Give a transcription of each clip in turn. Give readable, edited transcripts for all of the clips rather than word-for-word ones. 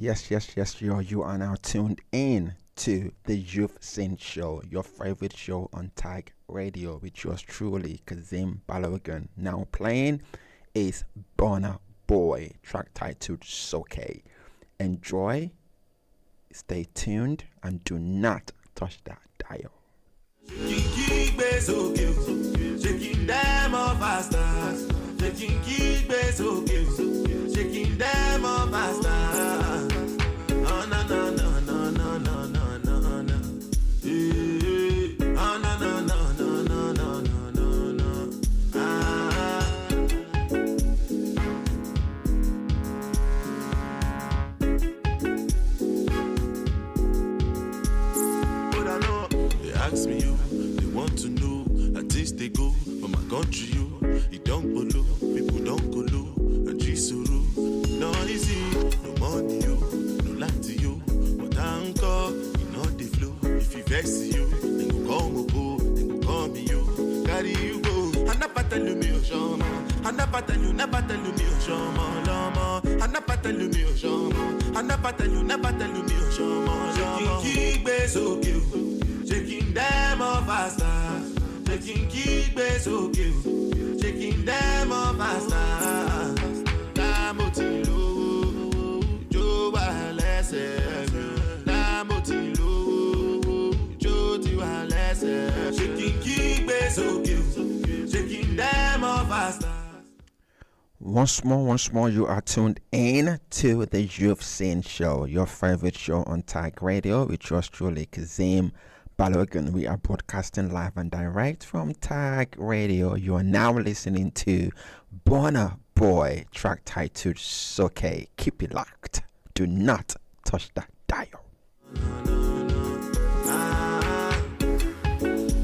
Yes, you are now tuned in to the Youth Scene Show, your favorite show on Tag Radio, with yours truly, Kazeem Balogun. Now playing is Burna Boy, track titled Soke. Enjoy, stay tuned, and do not touch that dial. Shaking them off faster, shaking keep it okay, shaking them off faster. Oh no no no no no no no no no. Oh no no no no no no no no. But I know they ask me you, they want to know. They go from my country, you don't follow, people don't go low, and Jisuru, no easy, no money, no like to you, but anchor, you know the flow, if you vex you, then go come go, then go call me you, carry you go, and I tell me, Oshama, and I tell you, never tell me, Oshama, Lama, and I tell me, Oshama, and I tell you, never tell me, Oshama, shaking base, okay, shaking them off faster. Shaking keep it okay, shaking them off faster. Damotilo, Joe Walese, Damotilo, Joe Walese. Shaking keep it okay, shaking them off faster. Once more, you are tuned in to the Youth Scene Show, your favorite show on Tag Radio, with yours truly, Kazeem Balogun. We are broadcasting live and direct from Tag Radio. You are now listening to Burna Boy, track titled Soke. Keep it locked. Do not touch that dial.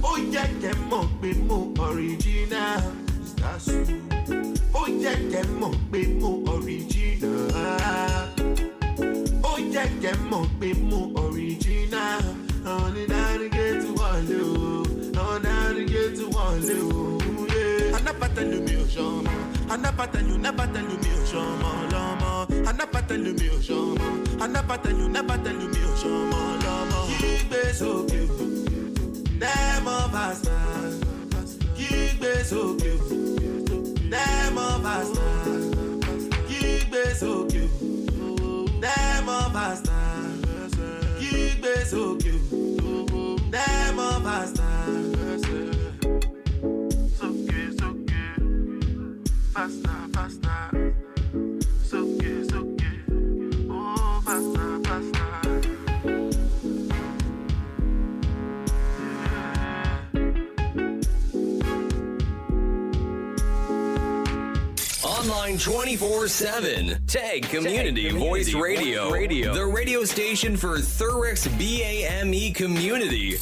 Oh yeah, them up be more original. That's you. Oh yeah, them up be more original. Oh yeah, them up be more original. Only down to get to one level, only down to get to one level, yeah. And I tell you me, Oshama, and I tell you, never tell you me, Oshama, Lama, and I tell you me, Oshama, and I tell you, never tell you me, Oshama, Lama. Keep it so cute, them of us, keep it so cute, them of us, keep it so cute, them of us, keep it so cute. Them of us so good, faster, so good, oh, faster. Online 24/7. Tag Community Voice Radio. The radio station for Thurrock's BAME community.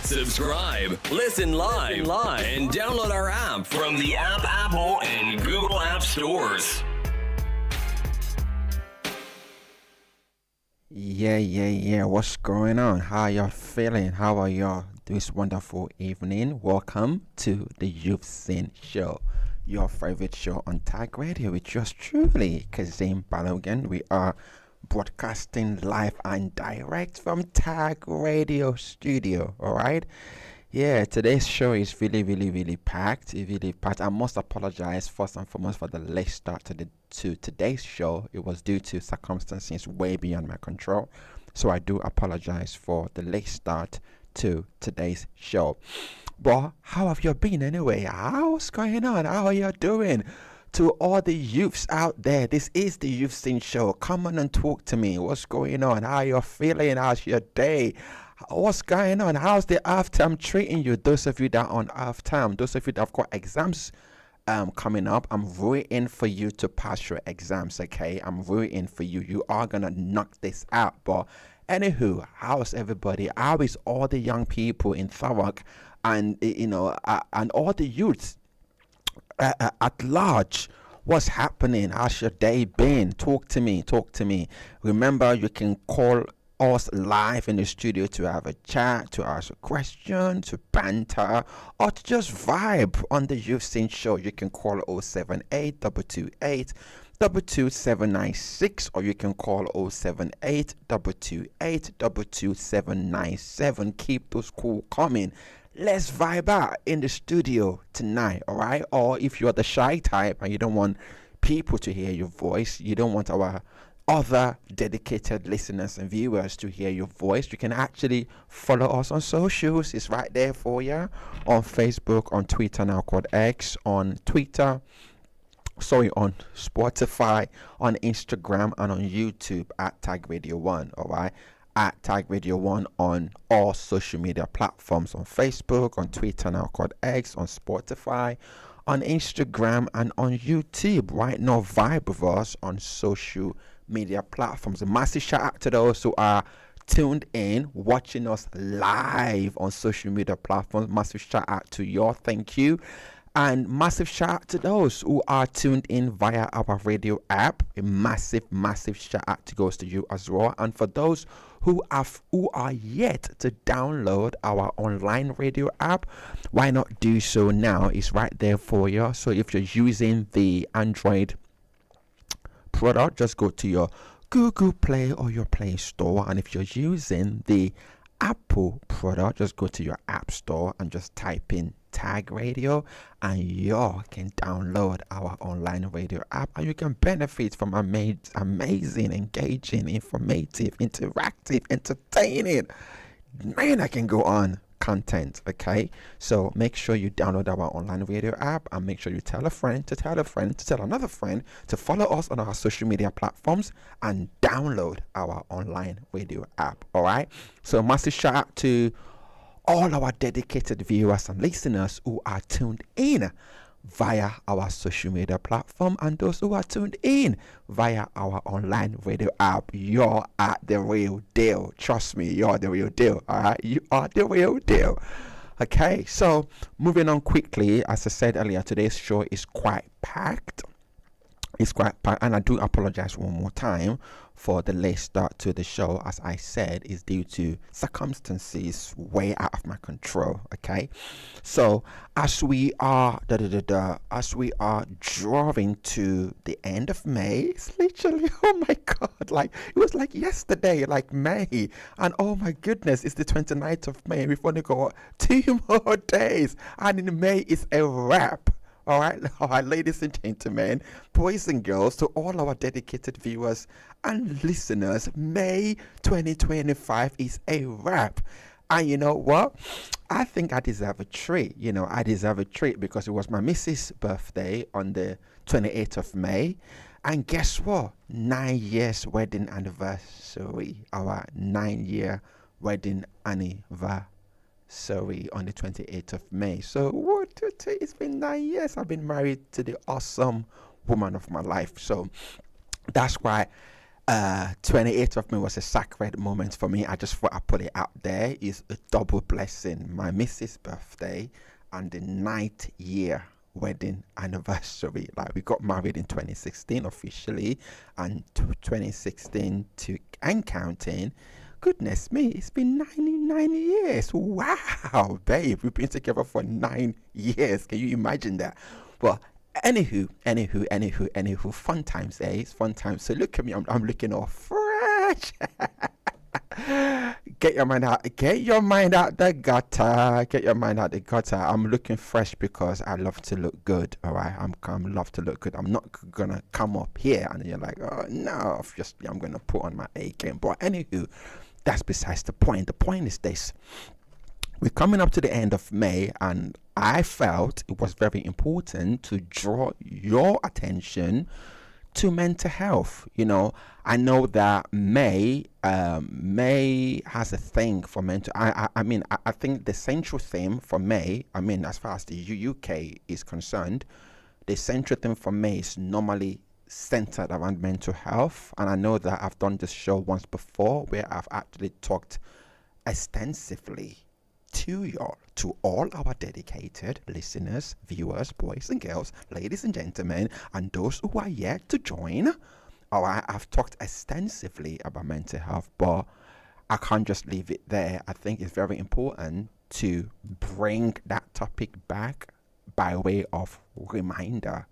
Subscribe, listen live, and download our app from the Apple and Google App Stores. Yeah. What's going on? How y'all feeling? How are y'all this wonderful evening? Welcome to the Youth Scene Show, your favorite show on Tag Radio, with yours truly, Kazeem Balogun. We are broadcasting live and direct from Tag Radio Studio. All right. Yeah, today's show is really packed. I must apologize first and foremost for the late start to today's show. It was due to circumstances way beyond my control, so I do apologize for the late start to today's show. But how have you been anyway? What's going on? How are you doing? To all the youths out there, this is the Youth Scene Show. Come on and talk to me. What's going on? How are you feeling? How's your day? What's going on? How's the half term treating you? Those of you that are on half term, those of you that have got exams coming up, I'm rooting for you to pass your exams, okay? I'm rooting for you. You are gonna knock this out. But anywho, how's everybody? How is all the young people in Thurrock and and all the youths at large? What's happening? How's your day been? Talk to me. Remember, you can call us live in the studio to have a chat, to ask a question, to banter, or to just vibe on the Youth Scene Show. You can call 078 228 22796, or you can call 078 228 22797. Keep those call coming. Let's vibe out in the studio tonight, all right? Or if you're the shy type and you don't want people to hear your voice, you don't want our other dedicated listeners and viewers to hear your voice, you can actually follow us on socials. It's right there for you on Facebook, on Twitter, now called X, on Twitter, on Spotify, on Instagram, and on YouTube at Tag Radio 1, all right? At Tag Radio 1 on all social media platforms, on Facebook, on Twitter, now called X, on Spotify, on Instagram, and on YouTube. Right now, vibe with us on social media platforms. A massive shout out to those who are tuned in, watching us live on social media platforms. Massive shout out to you. Thank you. And massive shout out to those who are tuned in via our radio app. A massive shout out goes to you as well. And for those who are yet to download our online radio app, why not do so now? It's right there for you. So if you're using the Android product, just go to your Google Play or your Play Store. And if you're using the Apple product, just go to your App Store and just type in Tag Radio, and you can download our online radio app, and you can benefit from amazing, engaging, informative, interactive, entertaining, man, I can go on content. Okay, so make sure you download our online radio app, and make sure you tell a friend to tell a friend to tell another friend to follow us on our social media platforms and download our online radio app. All right, so massive shout out to all our dedicated viewers and listeners who are tuned in via our social media platform, and those who are tuned in via our online radio app. You're at the real deal. Trust me, you're the real deal. All right, you are the real deal. Okay, so moving on quickly, as I said earlier, today's show is quite packed. It's quite packed, and I do apologize one more time for the late start to the show. As I said, is due to circumstances way out of my control. Okay, so as we are drawing to the end of May, it's literally, oh my god, like it was like yesterday, like May, and oh my goodness, it's the 29th of May. We've only got 2 more days, and in May is a wrap. All right, ladies and gentlemen, boys and girls, to all our dedicated viewers and listeners, May 2025 is a wrap. And you know what? I think I deserve a treat. I deserve a treat because it was my missus' birthday on the 28th of May. And guess what? 9 years wedding anniversary. Our 9-year wedding anniversary. On the 28th of May. So it's been 9 years I've been married to the awesome woman of my life. So that's why 28th of May was a sacred moment for me. I just thought I'd put it out there. It's a double blessing. My missus' birthday and the 9th year wedding anniversary. Like, we got married in 2016 officially, and 2016 and counting. Goodness me, it's been 99 years. Wow, babe, we've been together for 9 years. Can you imagine that? Well, anywho, fun times, It's fun times. So look at me, I'm looking all fresh. Get your mind out the gutter. I'm looking fresh because I love to look good. All right, I'm love to look good. I'm not gonna come up here and you're like, oh no, I'm gonna put on my A game. But anywho, that's besides the point. The point is this: we're coming up to the end of May, and I felt it was very important to draw your attention to mental health. I know that May has a thing for mental. I think the central theme for May, as far as the UK is concerned, the central theme for May is normally centered around mental health. And I know that I've done this show once before where I've actually talked extensively to all our dedicated listeners, viewers, boys and girls, ladies and gentlemen, and those who are yet to join. All right, I've talked extensively about mental health, but I can't just leave it there. I think it's very important to bring that topic back by way of reminder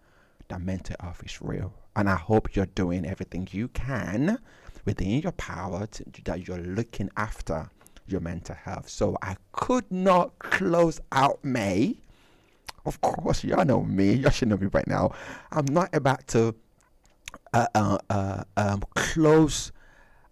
that mental health is real. And I hope you're doing everything you can within your power that you're looking after your mental health. So I could not close out May. Of course, y'all know me. Y'all should know me by now. I'm not about to close.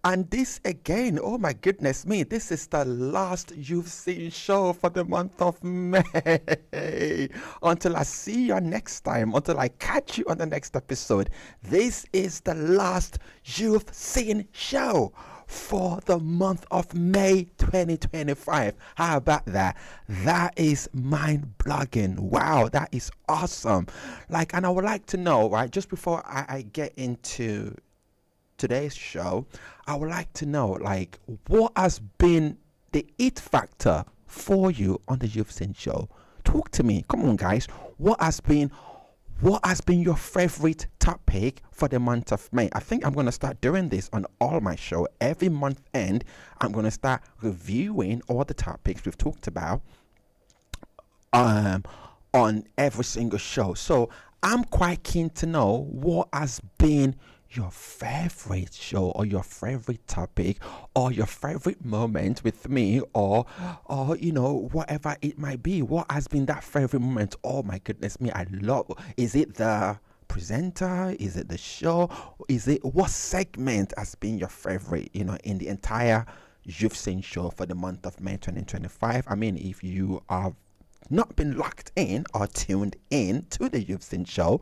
And this again, oh my goodness me, this is the last You've Seen show for the month of May. Until I see you next time, until I catch you on the next episode, this is the last You've Seen show for the month of May 2025. How about that? That is mind-blogging. Wow, that is awesome. And I would like to know, right, just before I get into today's show, I would like to know, what has been the it factor for you on the You've Seen show? Talk to me. Come on, guys. What has been your favorite topic for the month of May? I think I'm going to start doing this on all my show. Every month end, I'm going to start reviewing all the topics we've talked about on every single show. So I'm quite keen to know what has been your favorite show, or your favorite topic, or your favorite moment with me, or whatever it might be. What has been that favorite moment? Oh my goodness me, I love. Is it the presenter? Is it the show? Is it what segment has been your favorite? In the entire You've Seen show for the month of May 2025. I mean, if you are not been locked in or tuned in to the You've Seen show,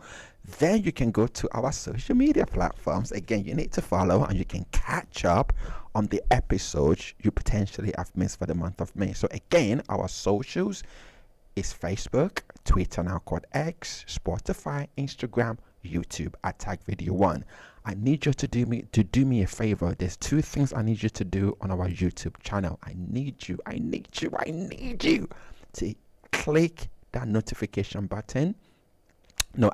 then you can go to our social media platforms. Again, you need to follow, and you can catch up on the episodes you potentially have missed for the month of May. So again, our socials is Facebook, Twitter now called X, Spotify, Instagram, YouTube at Tag Video One. I need you to do me a favor. There's two things I need you to do on our YouTube channel. I need you to click that notification button. No.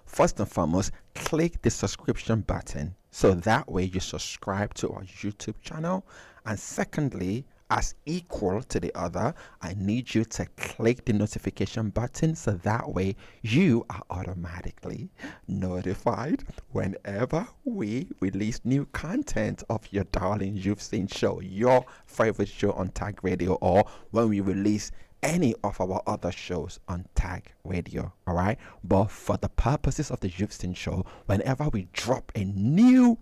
First and foremost, click the subscription button, so that way you subscribe to our YouTube channel. And secondly, as equal to the other, I need you to click the notification button, so that way you are automatically notified whenever we release new content of your darling You've Seen show, your favorite show on Tag Radio, or when we release any of our other shows on Tag Radio. All right, but for the purposes of the You've Seen show, whenever we drop a new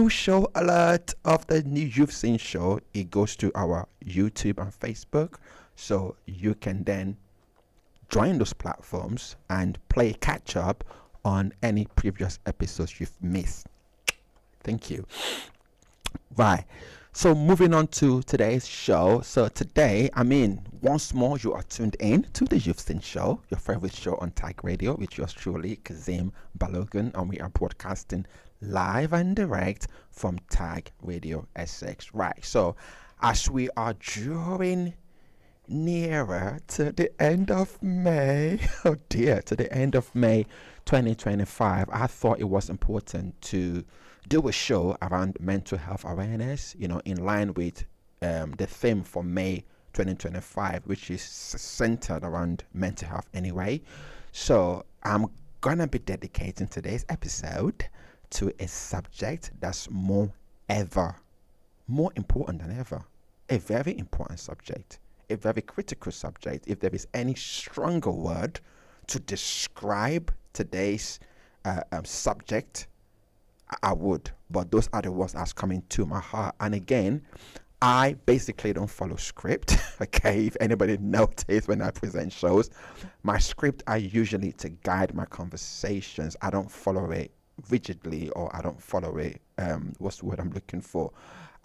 show alert of the new You've Seen show, it goes to our YouTube and Facebook, so you can then join those platforms and play catch up on any previous episodes you've missed. Thank you. Right. So moving on to today's show. So today, once more, you are tuned in to the You've Seen show, your favorite show on Tag Radio, with yours truly, Kazeem Balogun, and we are broadcasting live and direct from Tag Radio SX. Right. So as we are drawing nearer to the end of May, to the end of May 2025, I thought it was important to do a show around mental health awareness, in line with the theme for May 2025, which is centered around mental health anyway. So I'm gonna be dedicating today's episode to a subject that's more important than ever. A very important subject, a very critical subject. If there is any stronger word to describe today's subject, I would, but those are the words that's coming to my heart. And again, I basically don't follow script. Okay, if anybody noticed when I present shows, my script are usually to guide my conversations. I don't follow it rigidly, or I don't follow it what's the word I'm looking for.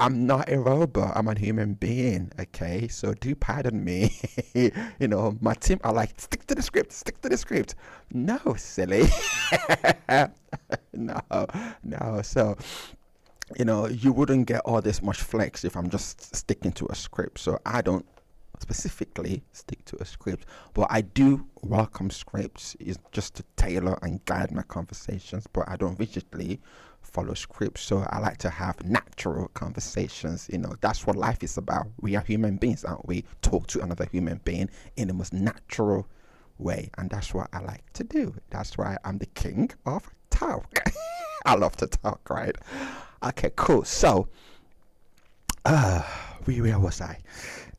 I'm not a robot, I'm a human being. Okay, so do pardon me. My team are like, stick to the script. No, silly. no. So you wouldn't get all this much flex if I'm just sticking to a script. So I don't specifically stick to a script, but I do welcome scripts. It's just to tailor and guide my conversations, but I don't rigidly follow scripts. So I like to have natural conversations. That's what life is about. We are human beings, aren't we? Talk to another human being in the most natural way, and that's what I like to do. That's why I'm the king of talk. I love to talk, right? Okay, cool. So, where was I?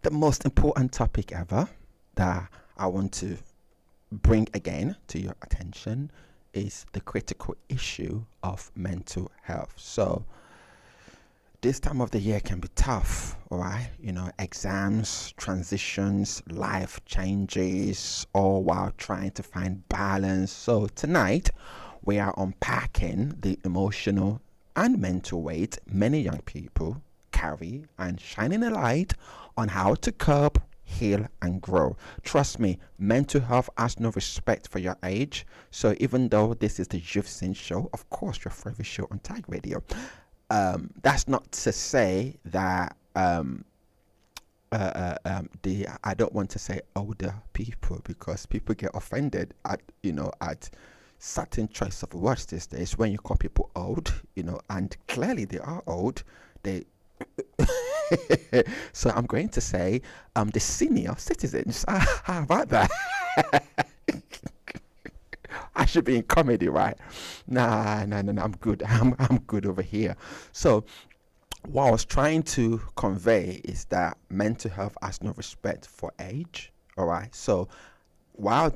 The most important topic ever that I want to bring again to your attention is the critical issue of mental health. So, this time of the year can be tough, all right? Exams, transitions, life changes, all while trying to find balance. So, tonight, we are unpacking the emotional and mental weight many young people carry and shining a light on how to cope, heal, and grow. Trust me, mental health has no respect for your age. So, even though this is the Youth Scene Show, of course, your favorite show on Tag Radio, that's not to say that I don't want to say older people, because people get offended at certain choice of words these days when you call people old, and clearly they are old. They so I'm going to say the senior citizens. How about that? I should be in comedy, right? Nah, I'm good. I'm good over here. So, what I was trying to convey is that mental health has no respect for age. All right. So, while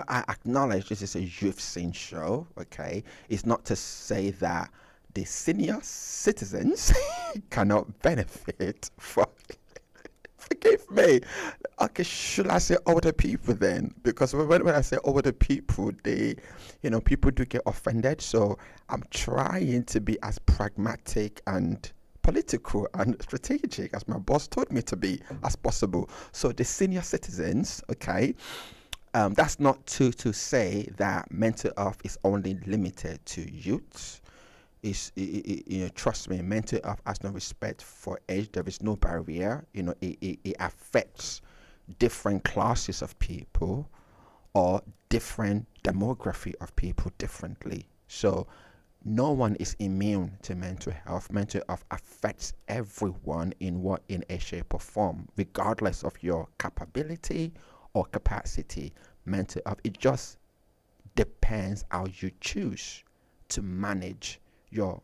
I acknowledge this is a youth scene show, okay, it's not to say that the senior citizens cannot benefit from. Forgive me. Okay, should I say older people then? Because when I say older people, people do get offended. So I'm trying to be as pragmatic and political and strategic as my boss told me to be as possible. So the senior citizens, okay, that's not to say that mental health is only limited to youths. Trust me, mental health has no respect for age. There is no barrier. It affects different classes of people or different demography of people differently. So no one is immune to mental health. Mental health affects everyone in a shape or form, regardless of your capability or capacity. Mental health, it just depends how you choose to manage your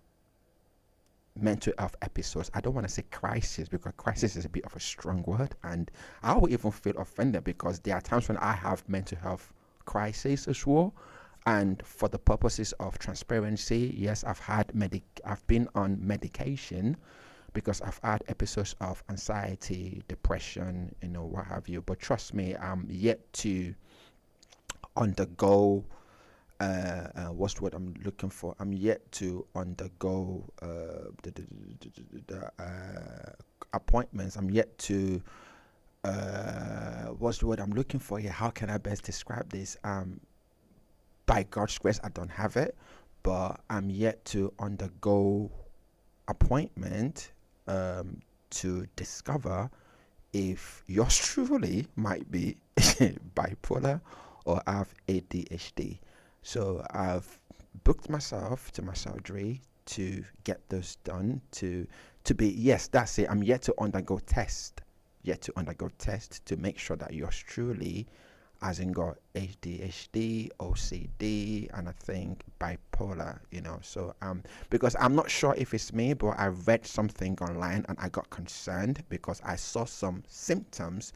mental health episodes. I don't want to say crisis, because crisis is a bit of a strong word, and I will even feel offended because there are times when I have mental health crises as well. And for the purposes of transparency, yes, I've been on medication because I've had episodes of anxiety, depression, what have you. But trust me, I'm yet to undergo what's what I'm looking for. I'm yet to undergo the appointments. I'm yet to what's the word I'm looking for here? How can I best describe this? By God's grace, I don't have it, but I'm yet to undergo appointment to discover if yours truly might be bipolar or have ADHD. So I've booked myself to my surgery to get those done. To be, yes, that's it. I'm yet to undergo test. To make sure that yours truly hasn't got ADHD, OCD, and I think bipolar. So because I'm not sure if it's me, but I read something online and I got concerned because I saw some symptoms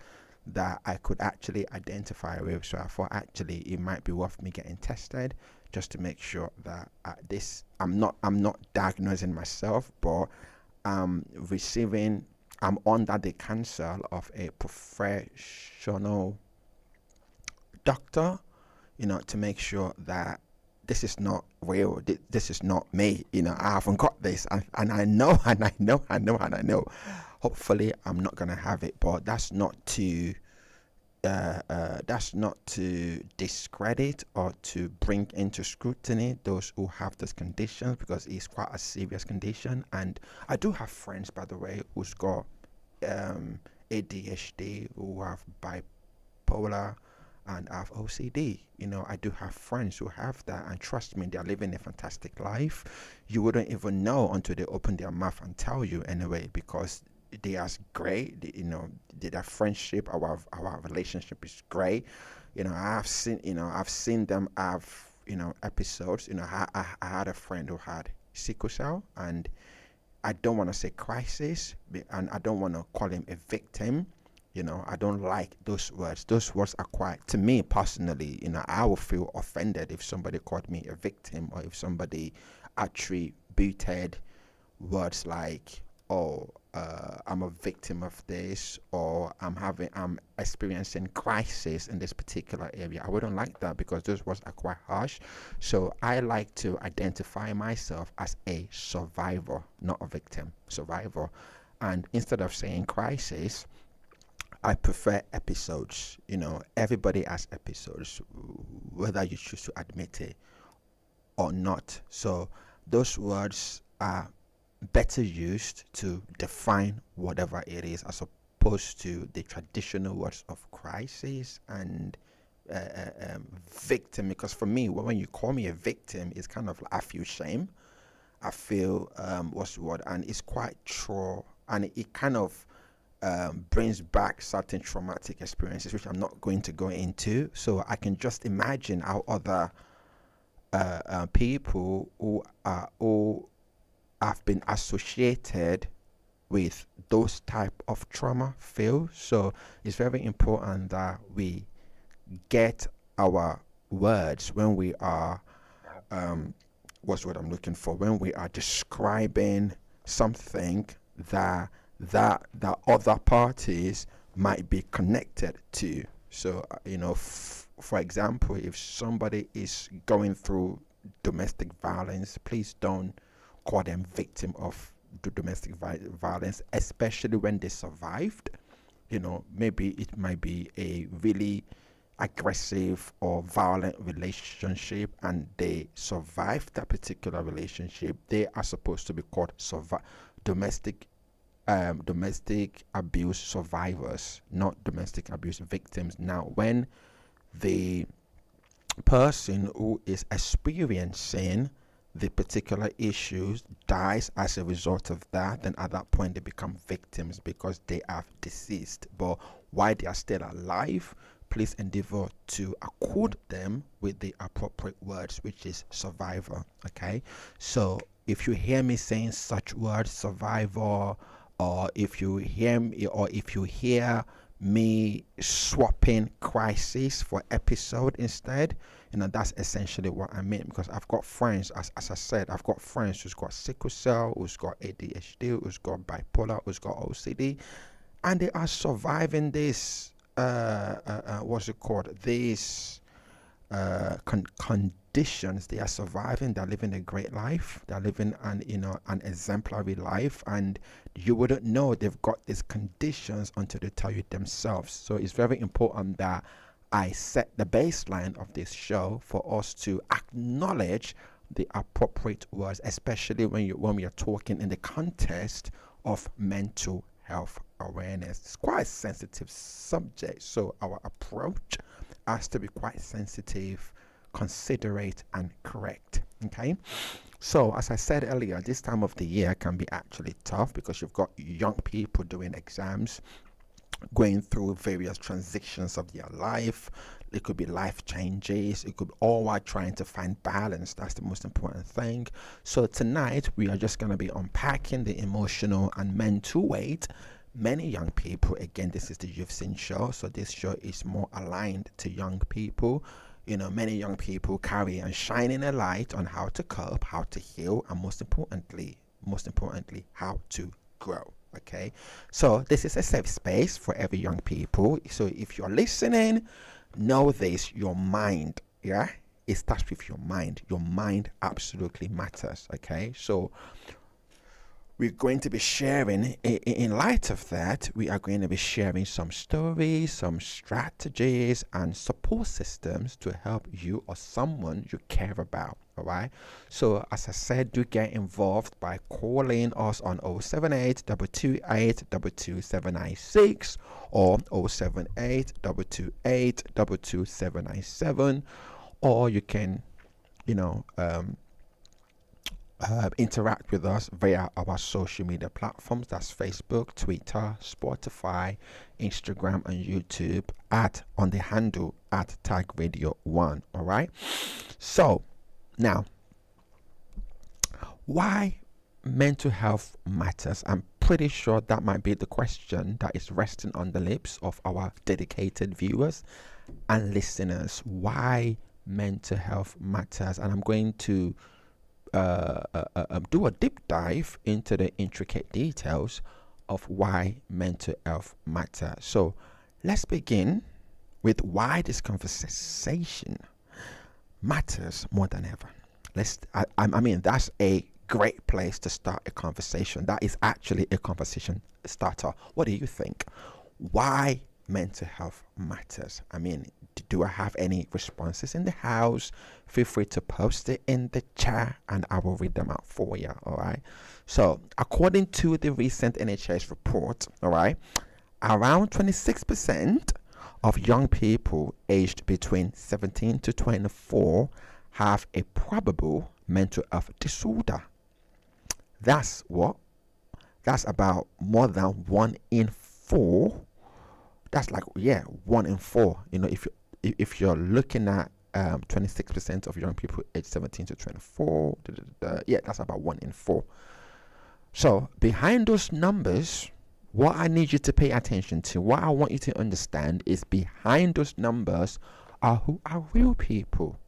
that I could actually identify with. So I thought actually it might be worth me getting tested just to make sure that I'm not diagnosing myself, but I'm under the counsel of a professional doctor, to make sure that this is not real. This is not me. I haven't got this, and I know. Hopefully, I'm not gonna have it, but that's not to discredit or to bring into scrutiny those who have this condition, because it's quite a serious condition. And I do have friends, by the way, who's got ADHD, who have bipolar and have OCD. I do have friends who have that, and trust me, they're living a fantastic life. You wouldn't even know until they open their mouth and tell you anyway, because they are great. Their friendship, our relationship is great. I've seen them have episodes. I had a friend who had sickle cell, and I don't want to say crisis, and I don't want to call him a victim. I don't like those words. Those words are quite, to me personally, I will feel offended if somebody called me a victim, or if somebody attributed words like, oh, I'm a victim of this, or I'm experiencing crisis in this particular area. I wouldn't like that, because those words are quite harsh. So I like to identify myself as a survivor, not a victim. Survivor. And instead of saying crisis, I prefer episodes. Everybody has episodes, whether you choose to admit it or not. So those words are better used to define whatever it is, as opposed to the traditional words of crisis and victim. Because for me, when you call me a victim, it's kind of, I feel shame. I feel what's the word, and it's quite true, and it kind of brings back certain traumatic experiences, which I'm not going to go into. So I can just imagine how other people who have been associated with those type of trauma feel. So it's very important that we get our words when we are what's what I'm looking for, when we are describing something that other parties might be connected to. So for example, if somebody is going through domestic violence, please don't call them victim of the domestic violence, especially when they survived. Maybe it might be a really aggressive or violent relationship, and they survived that particular relationship. They are supposed to be called domestic abuse survivors, not domestic abuse victims. Now, when the person who is experiencing the particular issues dies as a result of that, then at that point they become victims, because they have deceased. But while they are still alive, please endeavor to accord them with the appropriate words, which is survivor. Okay, so if you hear me saying such words, survivor, or if you hear me swapping crisis for episode instead, that's essentially what I mean. Because I've got friends, as I said, I've got friends who's got sickle cell, who's got ADHD, who's got bipolar, who's got OCD, and they are surviving this what's it called, these conditions. They are surviving, they're living a great life, they're living an exemplary life, and you wouldn't know they've got these conditions until they tell you themselves. So it's very important that I set the baseline of this show for us to acknowledge the appropriate words, especially when we are talking in the context of mental health awareness. It's quite a sensitive subject, so our approach has to be quite sensitive, considerate, and correct. Okay, so as I said earlier, this time of the year can be actually tough, because you've got young people doing exams, going through various transitions of their life. It could be life changes. It could be all while trying to find balance. That's the most important thing. So tonight we are just going to be unpacking the emotional and mental weight many young people. Again, this is the You've Seen show, so this show is more aligned to young people. Many young people carry and shining a light on how to cope, how to heal, and most importantly, how to grow. Okay, so this is a safe space for every young people. So if you're listening, know this: your mind, it starts with your mind. Your mind absolutely matters. Okay, so we're going to be sharing, in light of that, we are going to be sharing some stories, some strategies, and support systems to help you or someone you care about. All right. So as I said, do get involved by calling us on 078 228 22796 or 078 228 22797, or you can, interact with us via our social media platforms. That's Facebook, Twitter, Spotify, Instagram, and YouTube on the handle at Tag Radio 1. All right. So now, why mental health matters? I'm pretty sure that might be the question that is resting on the lips of our dedicated viewers and listeners. Why mental health matters? And I'm going to do a deep dive into the intricate details of why mental health matters. So let's begin with why this conversation matters more than ever. I mean, that's a great place to start a conversation. That is actually a conversation starter. What do you think? Why mental health matters? I mean, do I have any responses in the house? Feel free to post it in the chat and I will read them out for you. All right. So according to the recent NHS report, all right, around 26% of young people aged between 17 to 24 have a probable mental health disorder. That's about more than 1 in 4. That's like, 1 in 4. You know, if you're looking at 26% of young people aged 17 to 24, that's about 1 in 4. So behind those numbers, what I need you to pay attention to, what I want you to understand is behind those numbers are real people.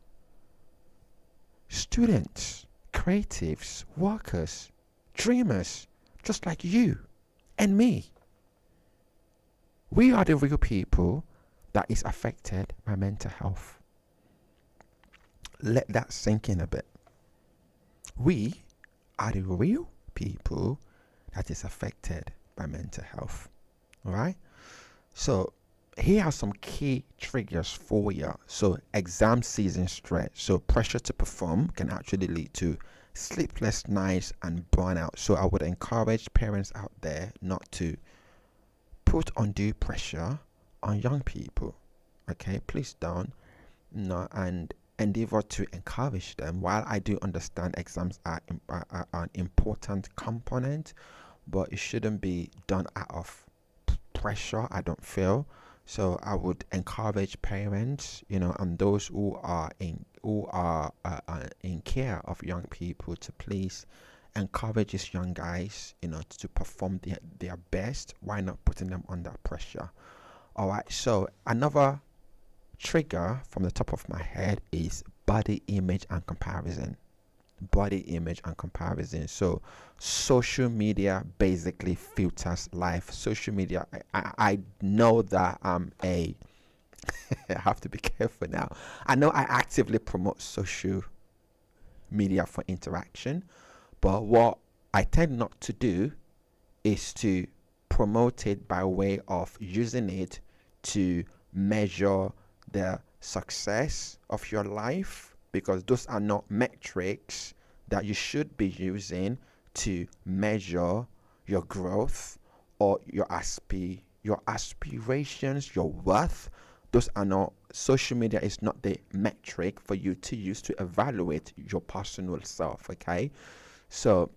Students, creatives, workers, dreamers, just like you and me. We are the real people that is affected by mental health. Let that sink in a bit. We are the real people that is affected by mental health. All right? So here are some key triggers for you. So exam season stress. So pressure to perform can actually lead to sleepless nights and burnout. So I would encourage parents out there not to put undue pressure on young people. Okay, please don't. No, and endeavor to encourage them. While I do understand exams are an important component, but it shouldn't be done out of pressure, I don't feel. So I would encourage parents, and those who are in care of young people to please encourage these young guys, to perform their best. Why not putting them under pressure? All right. So another trigger from the top of my head is body image and comparison. So social media basically filters life. Social media, I know that I have to be careful now. I know I actively promote social media for interaction, but what I tend not to do is to promote it by way of using it to measure the success of your life, because those are not metrics that you should be using to measure your growth or your aspirations, your worth. Those are not, social media is not the metric for you to use to evaluate your personal self. Okay, so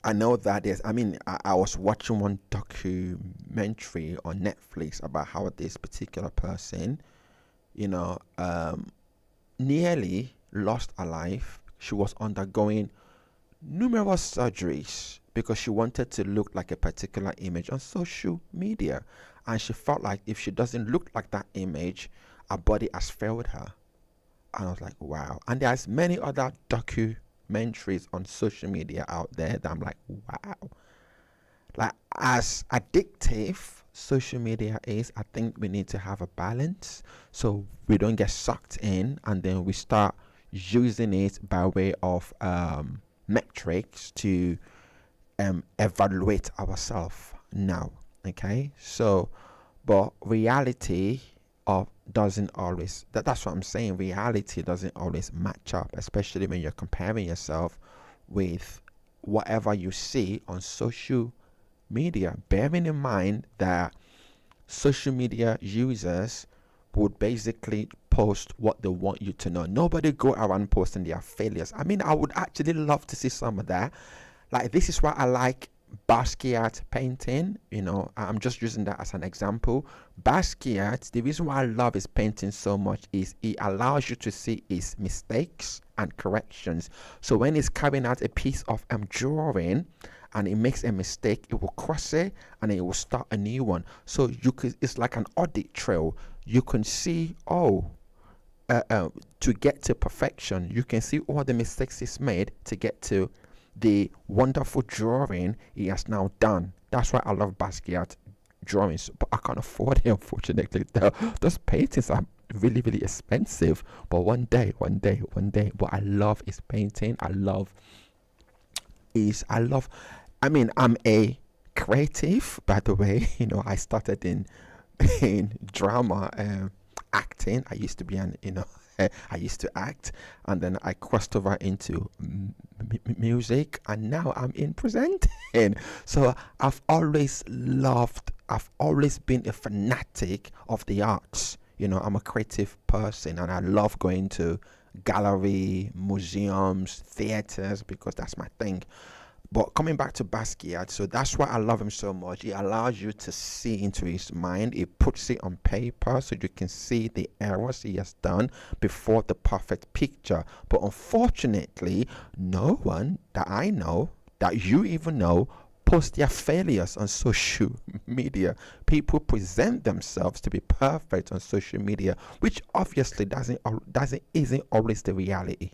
I know that I was watching one documentary on Netflix about how this particular person, nearly lost her life. She was undergoing numerous surgeries because she wanted to look like a particular image on social media. And she felt like if she doesn't look like that image, her body has failed her. And I was like, wow. And there's many other documentaries on social media out there that I'm like, wow. Like, as addictive social media is, I think we need to have a balance so we don't get sucked in and then we start using it by way of metrics to evaluate ourselves now. Okay, so but reality doesn't always, that's what I'm saying, reality doesn't always match up, especially when you're comparing yourself with whatever you see on social media, bearing in mind that social media users would basically post what they want you to know. Nobody go around posting their failures. I mean, I would actually love to see some of that. Like, this is why I like Basquiat painting. I'm just using that as an example. Basquiat, the reason why I love his painting so much is it allows you to see his mistakes and corrections. So when he's carrying out a piece of drawing and he makes a mistake, it will cross it and it will start a new one. So it's like an audit trail. You can see, to get to perfection, you can see all the mistakes he's made to get to the wonderful drawing he has now done. That's why I love Basquiat drawings, but I can't afford it, unfortunately. Those paintings are really, really expensive. But one day. But I love his painting. I'm a creative, by the way. I started in drama, acting. I used to be I used to act, and then I crossed over into music, and now I'm in presenting. So I've always been a fanatic of the arts. I'm a creative person, and I love going to gallery, museums, theaters, because that's my thing. But coming back to Basquiat, so that's why I love him so much. He allows you to see into his mind. He puts it on paper so you can see the errors he has done before the perfect picture. But unfortunately, no one that I know, that you even know, post their failures on social media. People present themselves to be perfect on social media, which obviously isn't always the reality.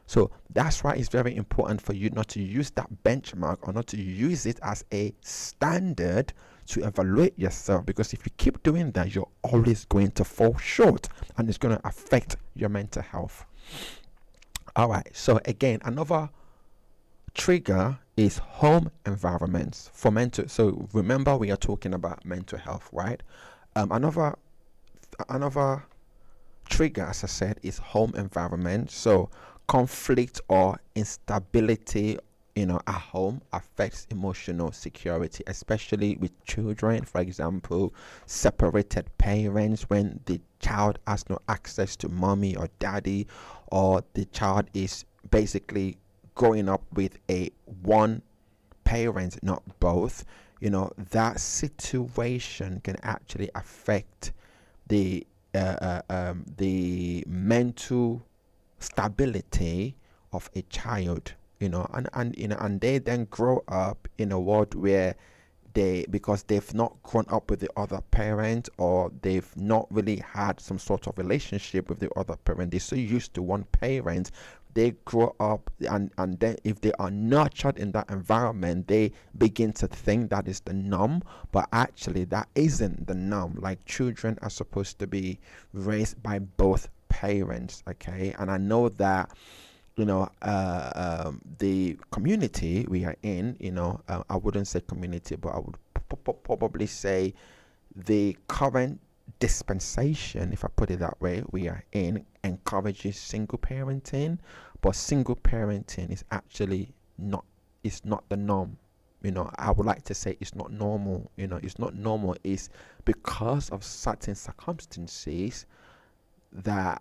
So that's why it's very important for you not to use that benchmark, or not to use it as a standard to evaluate yourself, because if you keep doing that, you're always going to fall short, and it's going to affect your mental health. All right, so again, another trigger is home environments for mental. So remember, we are talking about mental health, right? Another trigger, as I said, is home environment. So conflict or instability at home affects emotional security, especially with children. For example, separated parents, when the child has no access to mommy or daddy, or the child is basically growing up with one parent, not both. That situation can actually affect the mental stability of a child, and they then grow up in a world where because they've not grown up with the other parent, or they've not really had some sort of relationship with the other parent. They're so used to one parent, they grow up, and then if they are nurtured in that environment, they begin to think that is the norm, but actually that isn't the norm. Like, children are supposed to be raised by both parents, okay? And I know that the community we are in, I wouldn't say community, but I would probably say the current dispensation, if I put it that way, we are in, encourages single parenting, but single parenting is actually not the norm. I would like to say it's not normal. It's not normal. It's because of certain circumstances that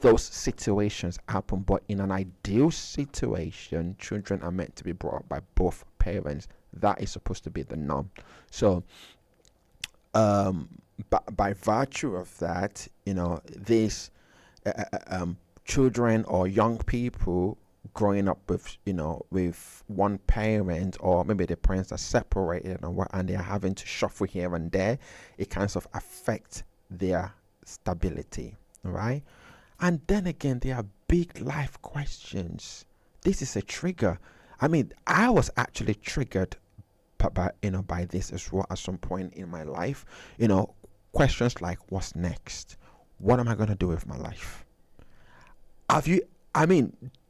those situations happen. But in an ideal situation, children are meant to be brought up by both parents. That is supposed to be the norm. So by virtue of that, these children or young people growing up with one parent, or maybe the parents are separated and they are having to shuffle here and there, it kind of affects their stability, right? And then again, there are big life questions. This is a trigger. I mean, I was actually triggered by this as well at some point in my life. Questions like, what's next? What am I going to do with my life?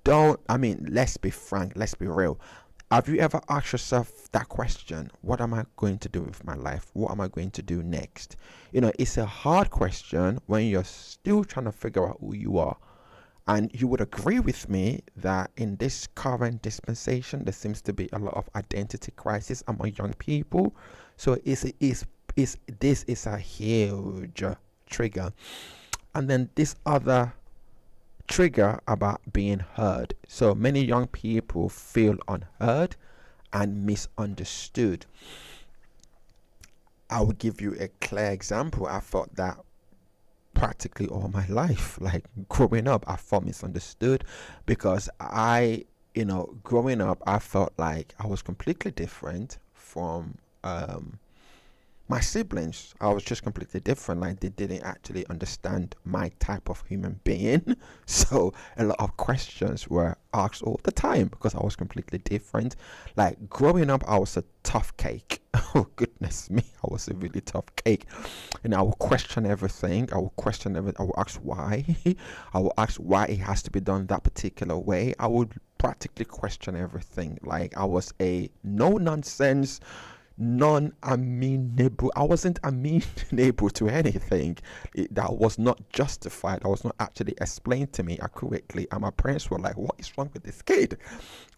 Let's be frank, let's be real. Have you ever asked yourself that question? What am I going to do with my life? What am I going to do next? It's a hard question when you're still trying to figure out who you are. And you would agree with me that in this current dispensation, there seems to be a lot of identity crisis among young people. So this is a huge trigger. And then this other trigger about being heard. So many young people feel unheard and misunderstood. I will give you a clear example. I felt that practically all my life. Like growing up, I felt misunderstood because growing up, I felt like I was completely different from my siblings. I was just completely different. Like they didn't actually understand my type of human being. So a lot of questions were asked all the time because I was completely different. Like growing up, I was a tough cake. Oh goodness me, I was a really tough cake. And I will question everything. I will question everything. I will ask why. I will ask why it has to be done that particular way. I would practically question everything. Like I was a no nonsense, non-amenable. I wasn't amenable to anything that was not justified. That was not actually explained to me accurately. And my parents were like, "What is wrong with this kid?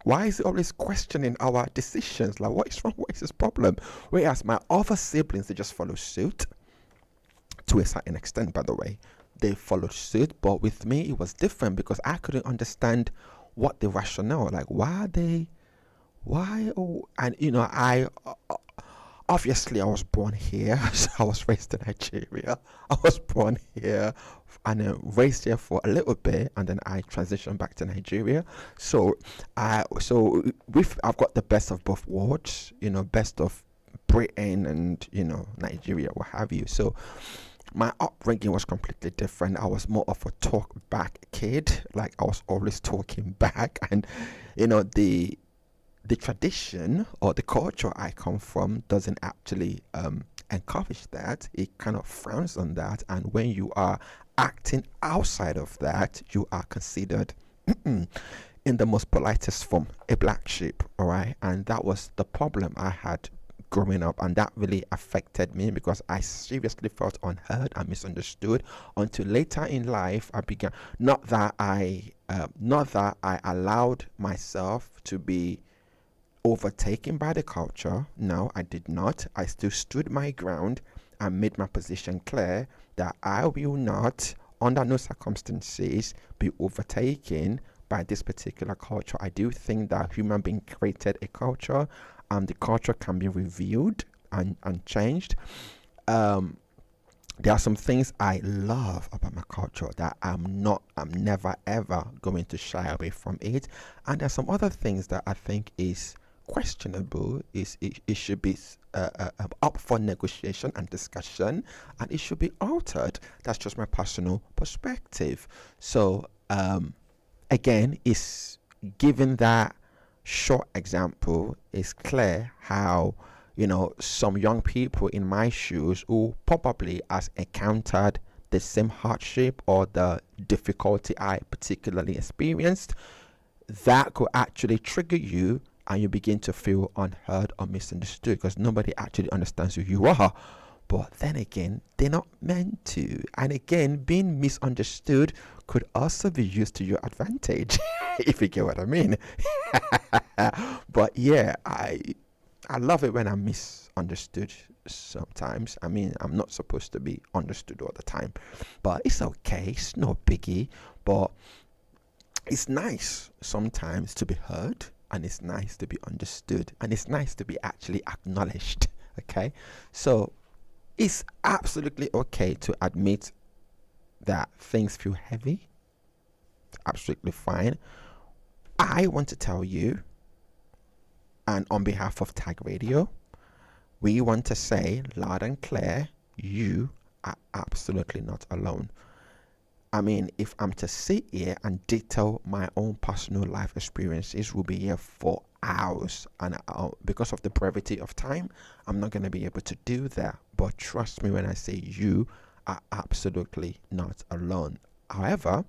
Why is he always questioning our decisions? Like, what is wrong? What is his problem?" Whereas my other siblings, they just follow suit to a certain extent. By the way, they followed suit, but with me, it was different because I couldn't understand what the rationale. Like, why are they? Why? Oh, and I obviously I was born here, so I was raised in Nigeria. I was born here and then raised here for a little bit, and then I transitioned back to Nigeria. So I've got the best of both worlds, best of Britain and Nigeria, what have you. So my upbringing was completely different. I was more of a talk back kid. Like I was always talking back, and the tradition or the culture I come from doesn't actually encourage that. It kind of frowns on that. And when you are acting outside of that, you are considered, in the most politest form, a black sheep. All right. And that was the problem I had growing up. And that really affected me because I seriously felt unheard and misunderstood until later in life I began, not that I allowed myself to be overtaken by the culture. No, I did not. I still stood my ground and made my position clear that I will not, under no circumstances, be overtaken by this particular culture. I do think that human being created a culture, and the culture can be reviewed and changed. There are some things I love about my culture that I'm never ever going to shy away from it, and there's some other things that I think is questionable. It should be up for negotiation and discussion, and it should be altered. That's just my personal perspective. So again, it's given that short example, it's clear how some young people in my shoes who probably has encountered the same hardship or the difficulty I particularly experienced, that could actually trigger you and you begin to feel unheard or misunderstood because nobody actually understands who you are. But then again, they're not meant to. And again, being misunderstood could also be used to your advantage, if you get what I mean. But yeah, I love it when I'm misunderstood sometimes. I mean, I'm not supposed to be understood all the time, but it's okay. It's no biggie. But it's nice sometimes to be heard, and it's nice to be understood, and it's nice to be actually acknowledged. Okay, so it's absolutely okay to admit that things feel heavy. Absolutely fine. I want to tell you, and on behalf of Tag Radio, we want to say loud and clear, you are absolutely not alone. I mean, if I'm to sit here and detail my own personal life experiences, we'll be here for hours. And because of the brevity of time, I'm not going to be able to do that. But trust me when I say you are absolutely not alone. However,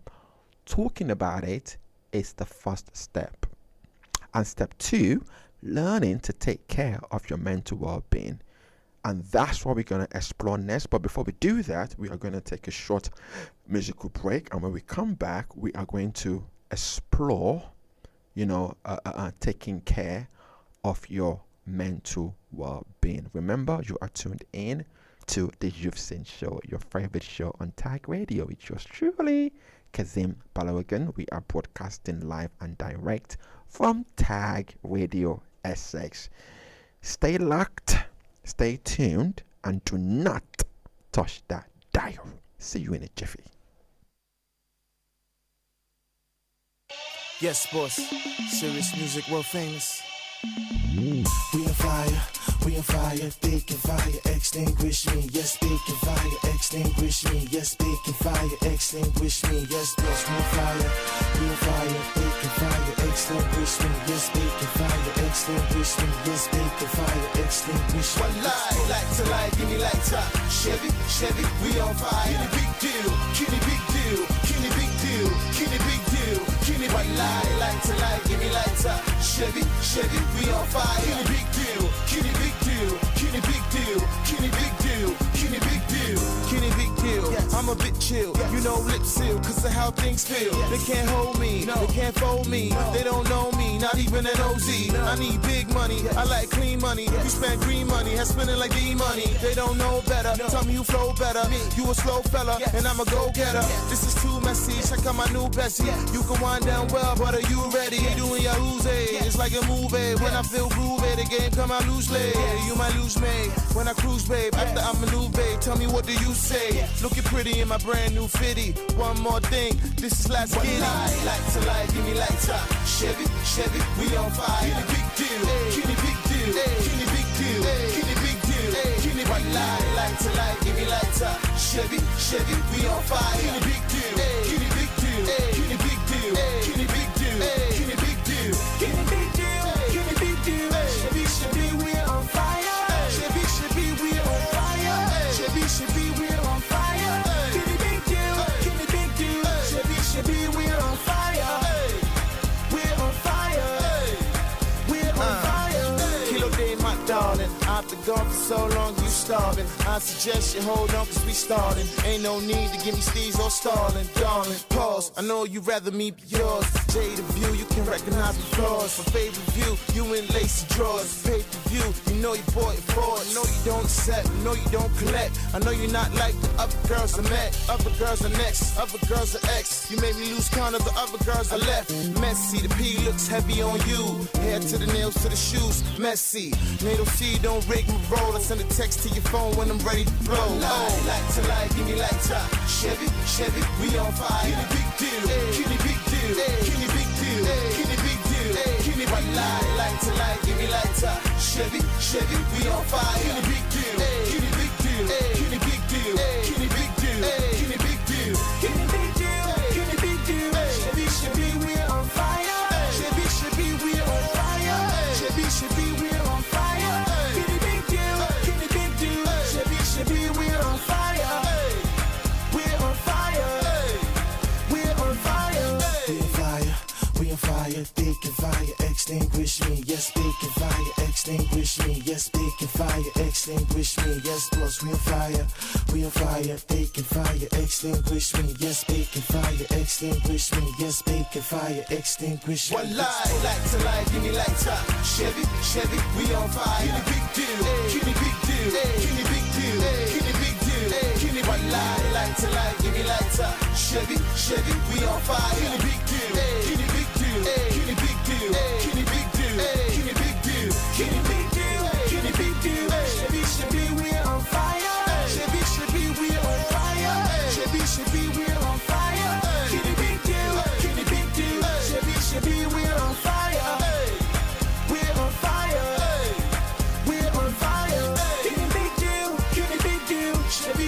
talking about it is the first step. And step 2, learning to take care of your mental well-being. And that's what we're going to explore next. But before we do that, we are going to take a short musical break. And when we come back, we are going to explore, taking care of your mental well-being. Remember, you are tuned in to the Youth Scene Show, your favorite show on Tag Radio. It's yours truly, Kazeem Balogun. We are broadcasting live and direct from Tag Radio Essex. Stay locked, stay tuned, and do not touch that dial. See you in a jiffy. Yes, boss. Serious music, world famous. We on fire, we on fire, they can fire, extinguish me. Yes, they can fire, extinguish me. Yes, they can fire, extinguish me. Yes, boss, we on fire, they can fire, extinguish me. Yes, they can fire, extinguish me. Yes, they can fire, extinguish me. One lie, give me lighter. Chevy, we on fire. Kitty big deal, kitty big deal, kitty big deal, kitty big deal, kitty. One lie, give me lighter. Chevy, we on fire. Kitty big deal, kitty big deal, kitty big deal, kitty big deal, kitty big deal, Kitty big deal, yes. I'm a bit chill, yes. You know lip seal, cause of how things feel, yes. They can't hold me, no. They can't fold me, no. They don't know me, not even an OZ, no. I need big money, yes. I like clean money, yes. You spend green money, I spend it like D-money, yes. They don't know better, no. Tell me you flow better, me. You a slow fella, yes. And I'm a go-getter, yes. This is too messy, check out my new Bessie, yes. You can wind down well, but are you ready? Yes. Doing your Uzi, yes. It's like a movie, when I feel groovy, the game come out loosely, yes. You might lose me, when I cruise babe, yes. After I maneuver babe, tell me what do you say? Yes. Looking pretty in my brand new fitty. One more thing, this is last kitty. Like to lie, give me lighter. Chevy, we on fire. Kitty big deal, kitty big deal, kitty big deal, kitty big deal, kitty. One lie, like to lie, give me lighter. Chevy, we on fire. Kitty big deal, kitty big deal, kitty big deal, kitty big deal, kitty big deal, kitty big deal, kitty big deal. Chevy, we on fire. Chevy, we on fire. Chevy, we on fire. Kitty big deal, kitty big deal. Chevy, we on fire. We're on fire. We're on fire. Kilo day, my darling. After gone for so long, you starving. I suggest you hold on, cause we starting. Ain't no need to give me steez or stalling, darling. Pause, I know you'd rather me be yours. Jade of view, you can recognize my flaws. My favorite view, you in lacy drawers. Pay per view, you know you bought it for. I know you don't accept, I know you don't collect. I know you're not like the other girls I met. Other girls are next, other girls are ex. You made me lose count of the other girls I left. Messy, the P looks heavy on you. Hair to the nails to the shoes, messy. Natal C, don't rig my roll. I send a text to your phone when I'm ready to blow. Like to lie, give me lighter. Chevy, we on fire. Kitty big deal, kitty big deal, kitty big deal, kitty big deal, kitty. One lie, like to lie, give me lighter. Chevy, we on fire. Kitty big deal, kitty big deal, kitty big deal, kitty big deal, kitty big deal, kitty big deal, kitty big deal. Chevy, we on fire. Chevy, we on fire. Chevy, we on fire. Kitty big deal, kitty big deal. Chevy, we on fire. We're on fire. We're on fire. We on fire, they can fire, extinguish me. Yes, they can fire, extinguish me. Yes, they can fire, extinguish me. Yes, boss, we on fire, they can fire, extinguish me. Yes, they can fire, extinguish me. Yes, they can fire, extinguish me. One lie, like to lie, give me lighter. Chevy, we on fire. Kitty big deal, kitty big deal, kitty big deal, kitty big deal, kitty. One lie, like to lie, give me lighter. Chevy, we on fire. Kitty big deal, kitty big deal, kitty big deal, kitty big deal, kitty big deal, kitty big deal, kitty big deal. Chevy, we on fire. Chevy, we on fire. Chevy, we on fire. Kitty big deal, kitty big deal. Chevy, we on fire. We're on fire. We're on fire. Kitty big deal, kitty big deal. Chevy,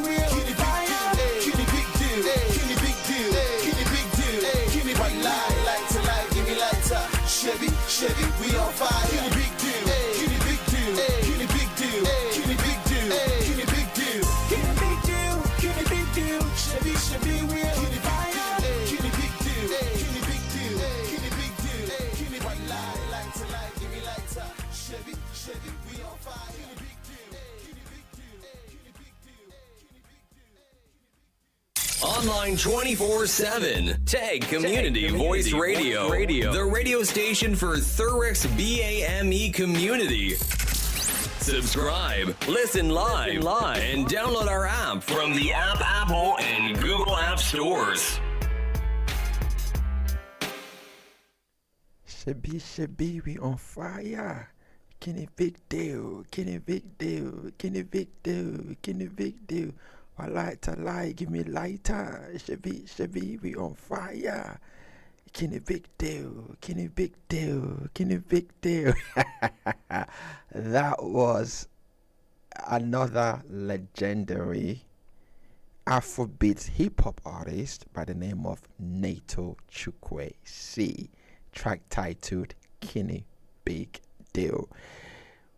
we on fire. Kitty big deal, kitty big deal, kitty big deal, kitty. One lie, like to lie, give me lighter. Chevy, we on fire. Kitty big deal, kitty big deal, kitty big deal, kitty big deal, kitty big deal, kitty big deal, kitty big deal. Chevy, we on fire. Kitty big deal, kitty big deal, kitty big deal, kitty. One lie, like to lie, give me lighter. Chevy, we on fire. Kitty big deal, kitty big deal, kitty big deal, kitty big deal. Online 24/7. Tag Community Voice Radio. The radio station for Thurrock's BAME community. Subscribe, listen live, and download our app from the Apple and Google App Stores. Shabi, we on fire. Kenny big deal. I like to lie, give me lighter. Shabi, we on fire. Kenny big deal. That was another legendary Afrobeat hip hop artist by the name of Nato Chukwe C. Track titled Kenny Big Deal.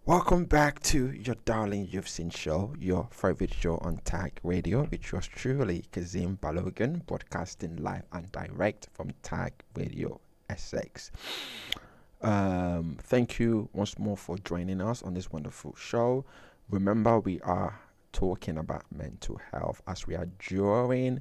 Welcome back to your darling You've Seen show, your favorite show on Tag Radio, which was truly Kazeem Balogun, broadcasting live and direct from Tag Radio SX. Thank you once more for joining us on this wonderful show. Remember, we are talking about mental health as we are drawing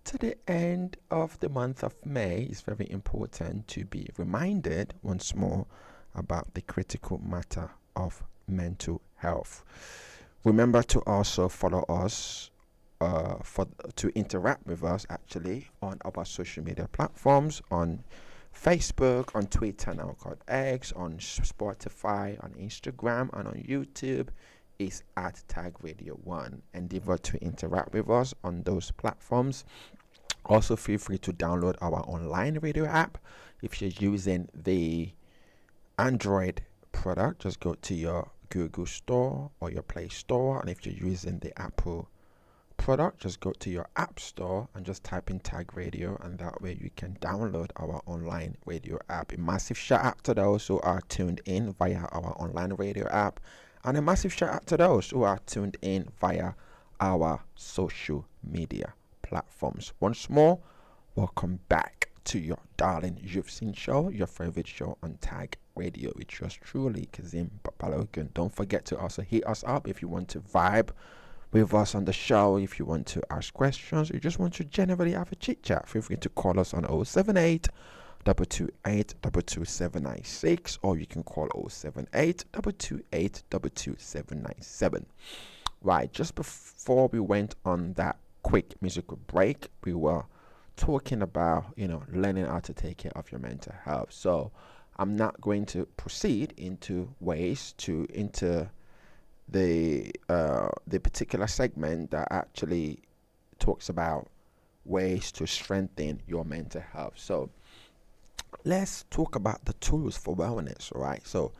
to the end of the month of May. It's very important to be reminded once more about the critical matter of mental health. Remember to also follow us to interact with us actually on our social media platforms, on Facebook, on Twitter now called X, on Spotify, on Instagram, and on YouTube is at Tag Radio 1. Endeavor to interact with us on those platforms. Also feel free to download our online radio app. If you're using the Android product, just go to your Google Store or your Play Store, and if you're using the Apple product, just go to your App Store and just type in Tag Radio, and that way you can download our online radio app. A massive shout out to those who are tuned in via our online radio app, and a massive shout out to those who are tuned in via our social media platforms. Once more, welcome back to your darling You've Seen show, your favorite show on Tag Radio, which was truly Kazeem Balogun. Don't forget to also hit us up if you want to vibe with us on the show, if you want to ask questions, you just want to generally have a chit chat. Feel free to call us on 078 228 22796, or you can call 078 228 22797. Right, just before we went on that quick musical break, we were talking about learning how to take care of your mental health. So I'm not going to proceed into the particular segment that actually talks about ways to strengthen your mental health. So let's talk about the tools for wellness. All right, so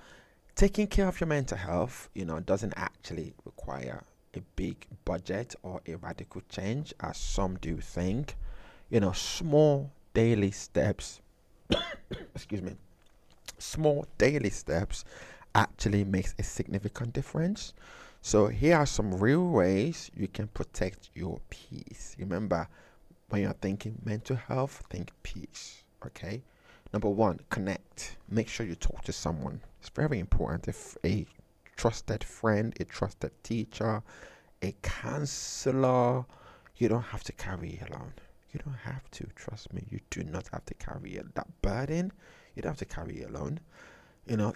taking care of your mental health doesn't actually require a big budget or a radical change as some do think. Small daily steps small daily steps actually makes a significant difference. So here are some real ways you can protect your peace. Remember, when you're thinking mental health, think peace. Okay, number one, connect. Make sure you talk to someone. It's very important. If a trusted friend, a trusted teacher, a counselor, you don't have to carry it alone. You don't have to. Trust me, you do not have to carry that burden. You don't have to carry it alone.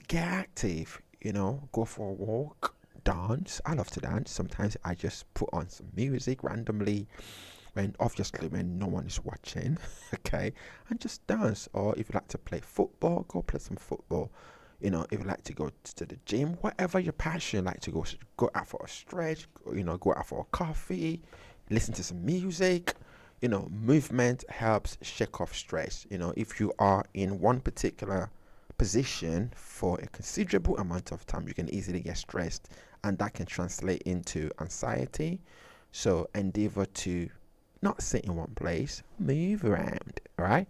Get active. Go for a walk, dance. I love to dance. Sometimes I just put on some music randomly when no one is watching, okay, and just dance. Or if you like to play football, go play some football. If you like to go to the gym, whatever your passion, like to go out for a stretch, go out for a coffee, listen to some music. Movement helps shake off stress. If you are in one particular position for a considerable amount of time, you can easily get stressed, and that can translate into anxiety. So endeavor to not sit in one place, move around. All right,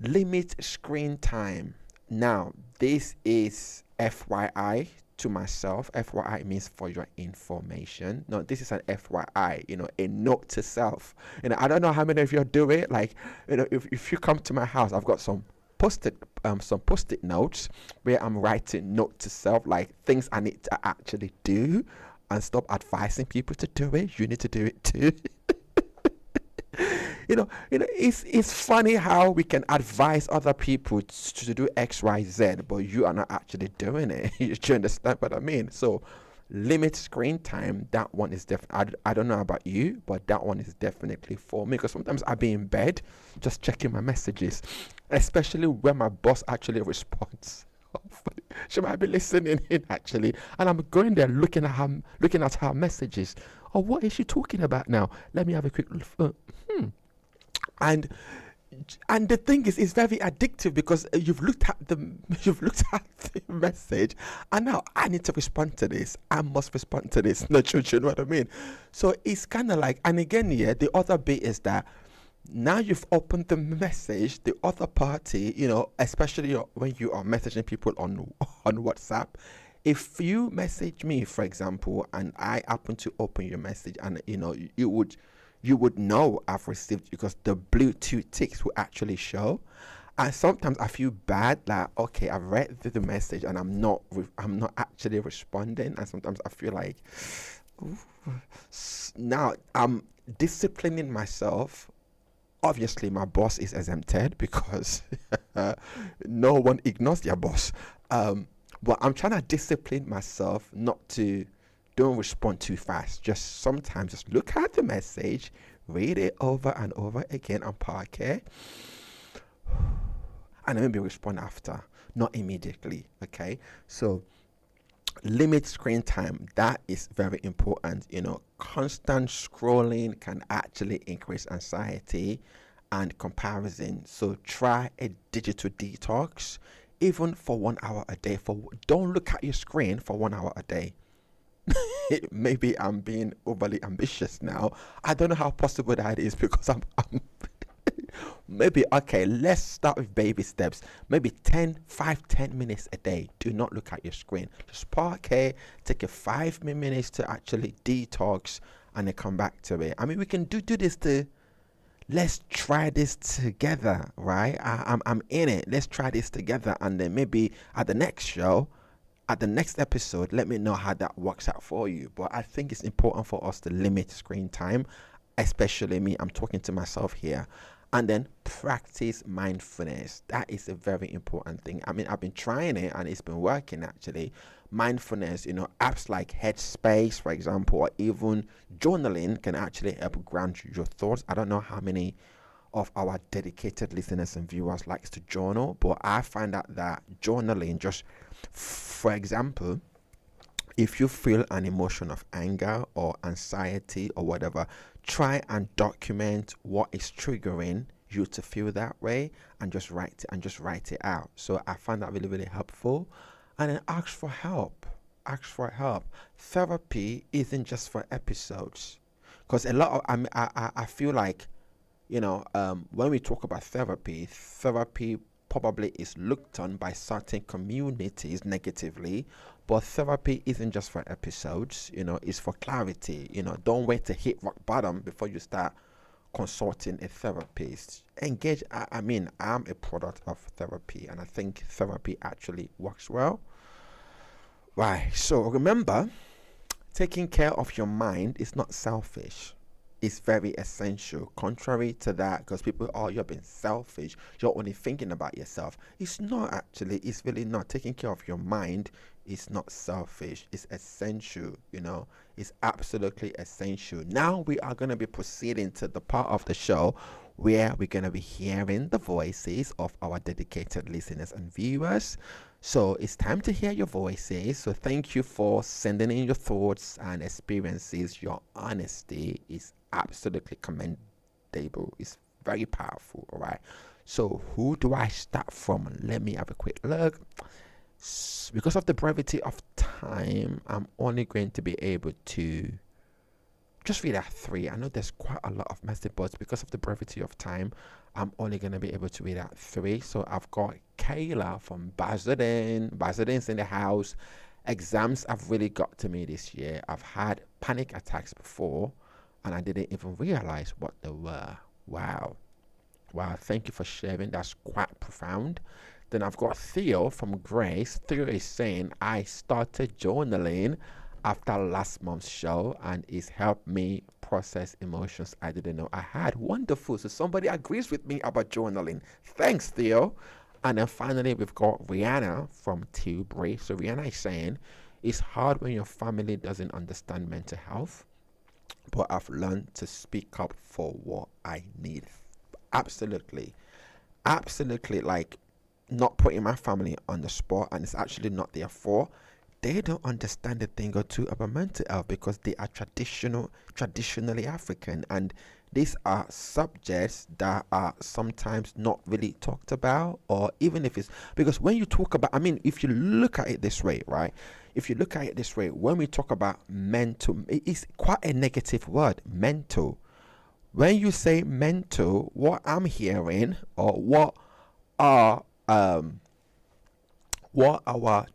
limit screen time. Now, this is FYI to myself. FYI means for your information. No, this is an FYI, a note to self. I don't know how many of you do it. Like, if you come to my house, I've got some post-it notes where I'm writing note to self, like things I need to actually do, and stop advising people to do it. You need to do it too. it's funny how we can advise other people to do X, Y, Z, but you are not actually doing it. You understand what I mean? So limit screen time, that one is definitely, I don't know about you, but that one is definitely for me, because sometimes I'll be in bed just checking my messages, especially when my boss actually responds. She might be listening in actually, and I'm going there looking at her messages. Oh, what is she talking about now? Let me have a quick and the thing is, it's very addictive, because you've looked at the message, and now I need to respond to this. I must respond to this. No, you know what I mean? So it's kind of like, and again, yeah, the other bit is that now you've opened the message, the other party, especially when you are messaging people on WhatsApp. If you message me, for example, and I happen to open your message, and you would know I've received, because the Bluetooth ticks will actually show. And sometimes I feel bad, like, okay, I've read the message and I'm not actually responding. And sometimes I feel like, ooh. Now I'm disciplining myself. Obviously, my boss is exempted, because no one ignores their boss. But I'm trying to discipline myself not to. Don't respond too fast. Just sometimes just look at the message, read it over and over again on Parquet, and then maybe respond after, not immediately. Okay, so limit screen time. That is very important. Constant scrolling can actually increase anxiety and comparison. So try a digital detox, even for 1 hour a day. Don't look at your screen for 1 hour a day. Maybe I'm being overly ambitious now. I don't know how possible that is, because I'm maybe, okay, let's start with baby steps. Maybe 10 minutes a day. Do not look at your screen. Just Parquet, take a 5 minutes to actually detox, and then come back to it. I mean, we can do this let's try this together, right? I'm in it. Let's try this together, and then maybe at the next show, at the next episode, let me know how that works out for you. But I think it's important for us to limit screen time, especially me. I'm talking to myself here. And then practice mindfulness. That is a very important thing. I mean, I've been trying it and it's been working actually. Mindfulness, apps like Headspace, for example, or even journaling can actually help ground your thoughts. I don't know how many of our dedicated listeners and viewers likes to journal, but I find out that journaling, just for example, if you feel an emotion of anger or anxiety or whatever, try and document what is triggering you to feel that way, and just write it out. So I find that really, really helpful. And then ask for help. Therapy isn't just for episodes, because a lot of I feel like, when we talk about therapy probably is looked on by certain communities negatively, but therapy isn't just for episodes. It's for clarity. Don't wait to hit rock bottom before you start consulting a therapist. Engage. I'm a product of therapy, and I think therapy actually works well. Right, so remember, taking care of your mind is not selfish. It's very essential. Contrary to that, because people, you're being selfish, you're only thinking about yourself. It's not actually. It's really not. Taking care of your mind is not selfish. It's essential. It's absolutely essential. Now we are going to be proceeding to the part of the show where we're going to be hearing the voices of our dedicated listeners and viewers. So it's time to hear your voices. So thank you for sending in your thoughts and experiences. Your honesty is absolutely commendable. It's very powerful. All right. So who do I start from? Let me have a quick look. Because of the brevity of time, I'm only going to be able to just read out 3. I know there's quite a lot of messages, but because of the brevity of time, I'm only going to be able to read out 3. So I've got Kayla from Basildon. Basildon's in the house. Exams have really got to me this year. I've had panic attacks before, and I didn't even realize what they were. Wow. Thank you for sharing. That's quite profound. Then I've got Theo from Grace. Theo is saying, I started journaling after last month's show, and it's helped me process emotions I didn't know I had. Wonderful. So somebody agrees with me about journaling. Thanks, Theo. And then finally, we've got Rihanna from Tilbury. So Rihanna is saying, it's hard when your family doesn't understand mental health, but I've learned to speak up for what I need. Absolutely. Absolutely. Like, not putting my family on the spot, and it's actually not their fault. They don't understand a thing or two about mental health because they are traditionally African, and these are subjects that are sometimes not really talked about, or even if it's because when you talk about, I mean, if you look at it this way, right? If you look at it this way, when we talk about mental, it is quite a negative word, mental. When you say mental, what I'm hearing, or what our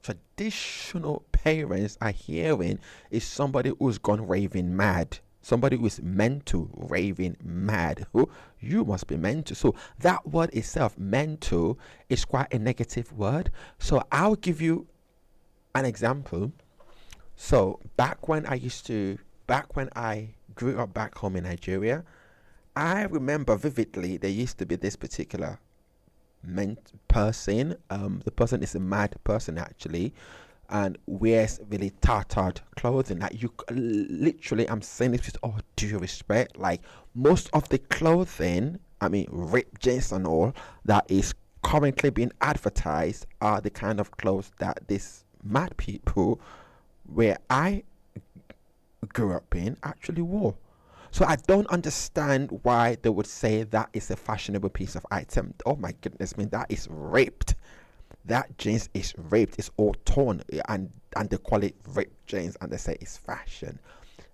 traditional parents are hearing, is somebody who's gone raving mad. Somebody who is mental, raving mad. Who you must be mental. So that word itself, mental, is quite a negative word. So I'll give you an example. So back when I grew up back home in Nigeria, I remember vividly there used to be this particular person. The person is a mad person actually, and wears really tattered clothing. Like, you literally, I'm saying this with all due respect, like most of the clothing, I mean ripped jeans and all, that is currently being advertised are the kind of clothes that these mad people where I grew up in actually wore. So I don't understand why they would say that is a fashionable piece of item. Oh my goodness, man, that is ripped. That jeans is ripped. It's all torn, and they call it ripped jeans, and they say it's fashion.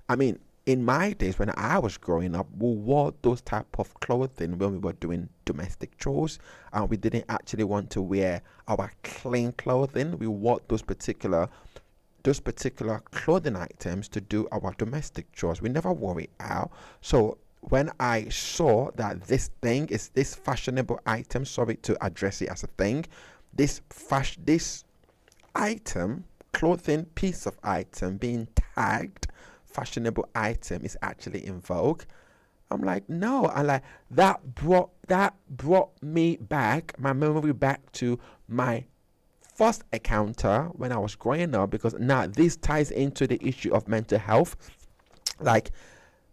I mean, in my days when I was growing up, we wore those type of clothing when we were doing domestic chores, and we didn't actually want to wear our clean clothing. We wore those particular clothing items to do our domestic chores. We never wore it out. So when I saw that this thing is this fashionable item, sorry to address it as a thing, this item, clothing piece of item being tagged fashionable item is actually in vogue, I'm like, no. And like that brought me back, my memory back to my first encounter when I was growing up, because now this ties into the issue of mental health. Like,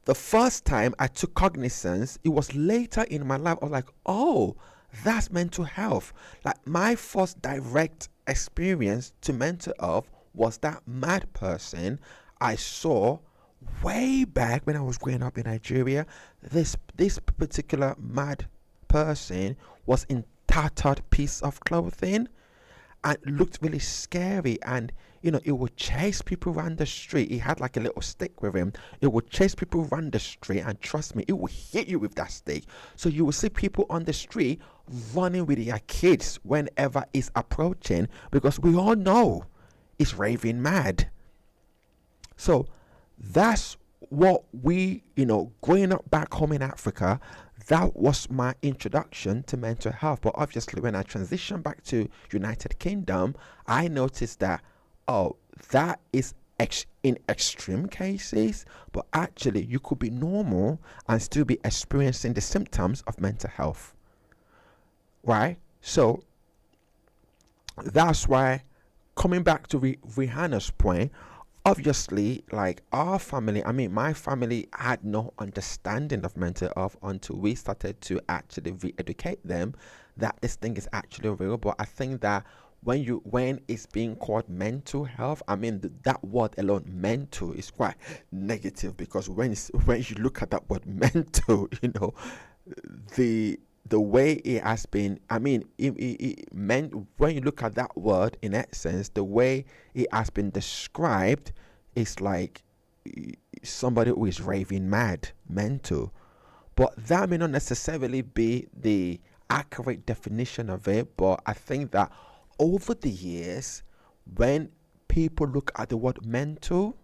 the first time I took cognizance, it was later in my life. I was like, oh, that's mental health. Like, my first direct experience to mental health was that mad person I saw way back when I was growing up in Nigeria. This particular mad person was in tattered piece of clothing and looked really scary, and it would chase people around the street. He had like a little stick with him. It would chase people around the street, and trust me, it would hit you with that stick. So you will see people on the street running with their kids whenever it's approaching, because we all know it's raving mad. So that's what we, growing up back home in Africa, that was my introduction to mental health. But obviously, when I transitioned back to United Kingdom, I noticed that, oh, that is in extreme cases, but actually you could be normal and still be experiencing the symptoms of mental health, right? So that's why, coming back to Rihanna's point, obviously, like, our family, I mean, my family had no understanding of mental health until we started to actually re-educate them that this thing is actually real. But I think that when it's being called mental health, I mean, that word alone, mental, is quite negative, because when you look at that word mental, the way it has been, I mean, it meant, when you look at that word in essence, the way it has been described is like somebody who is raving mad, mental. But that may not necessarily be the accurate definition of it. But I think that over the years, when people look at the word mental,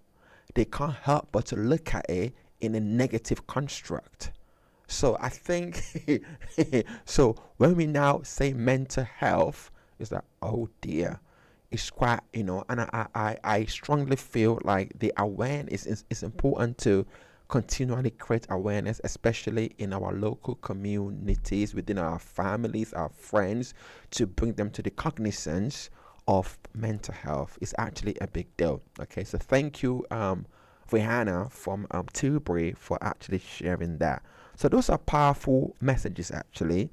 they can't help but to look at it in a negative construct. So I think, so when we now say mental health, it's like, oh dear, it's quite, and I strongly feel like the awareness is important to continually create awareness, especially in our local communities, within our families, our friends, to bring them to the cognizance of mental health is actually a big deal. Okay, so thank you, Rihanna from Tilbury, for actually sharing that. So those are powerful messages, actually.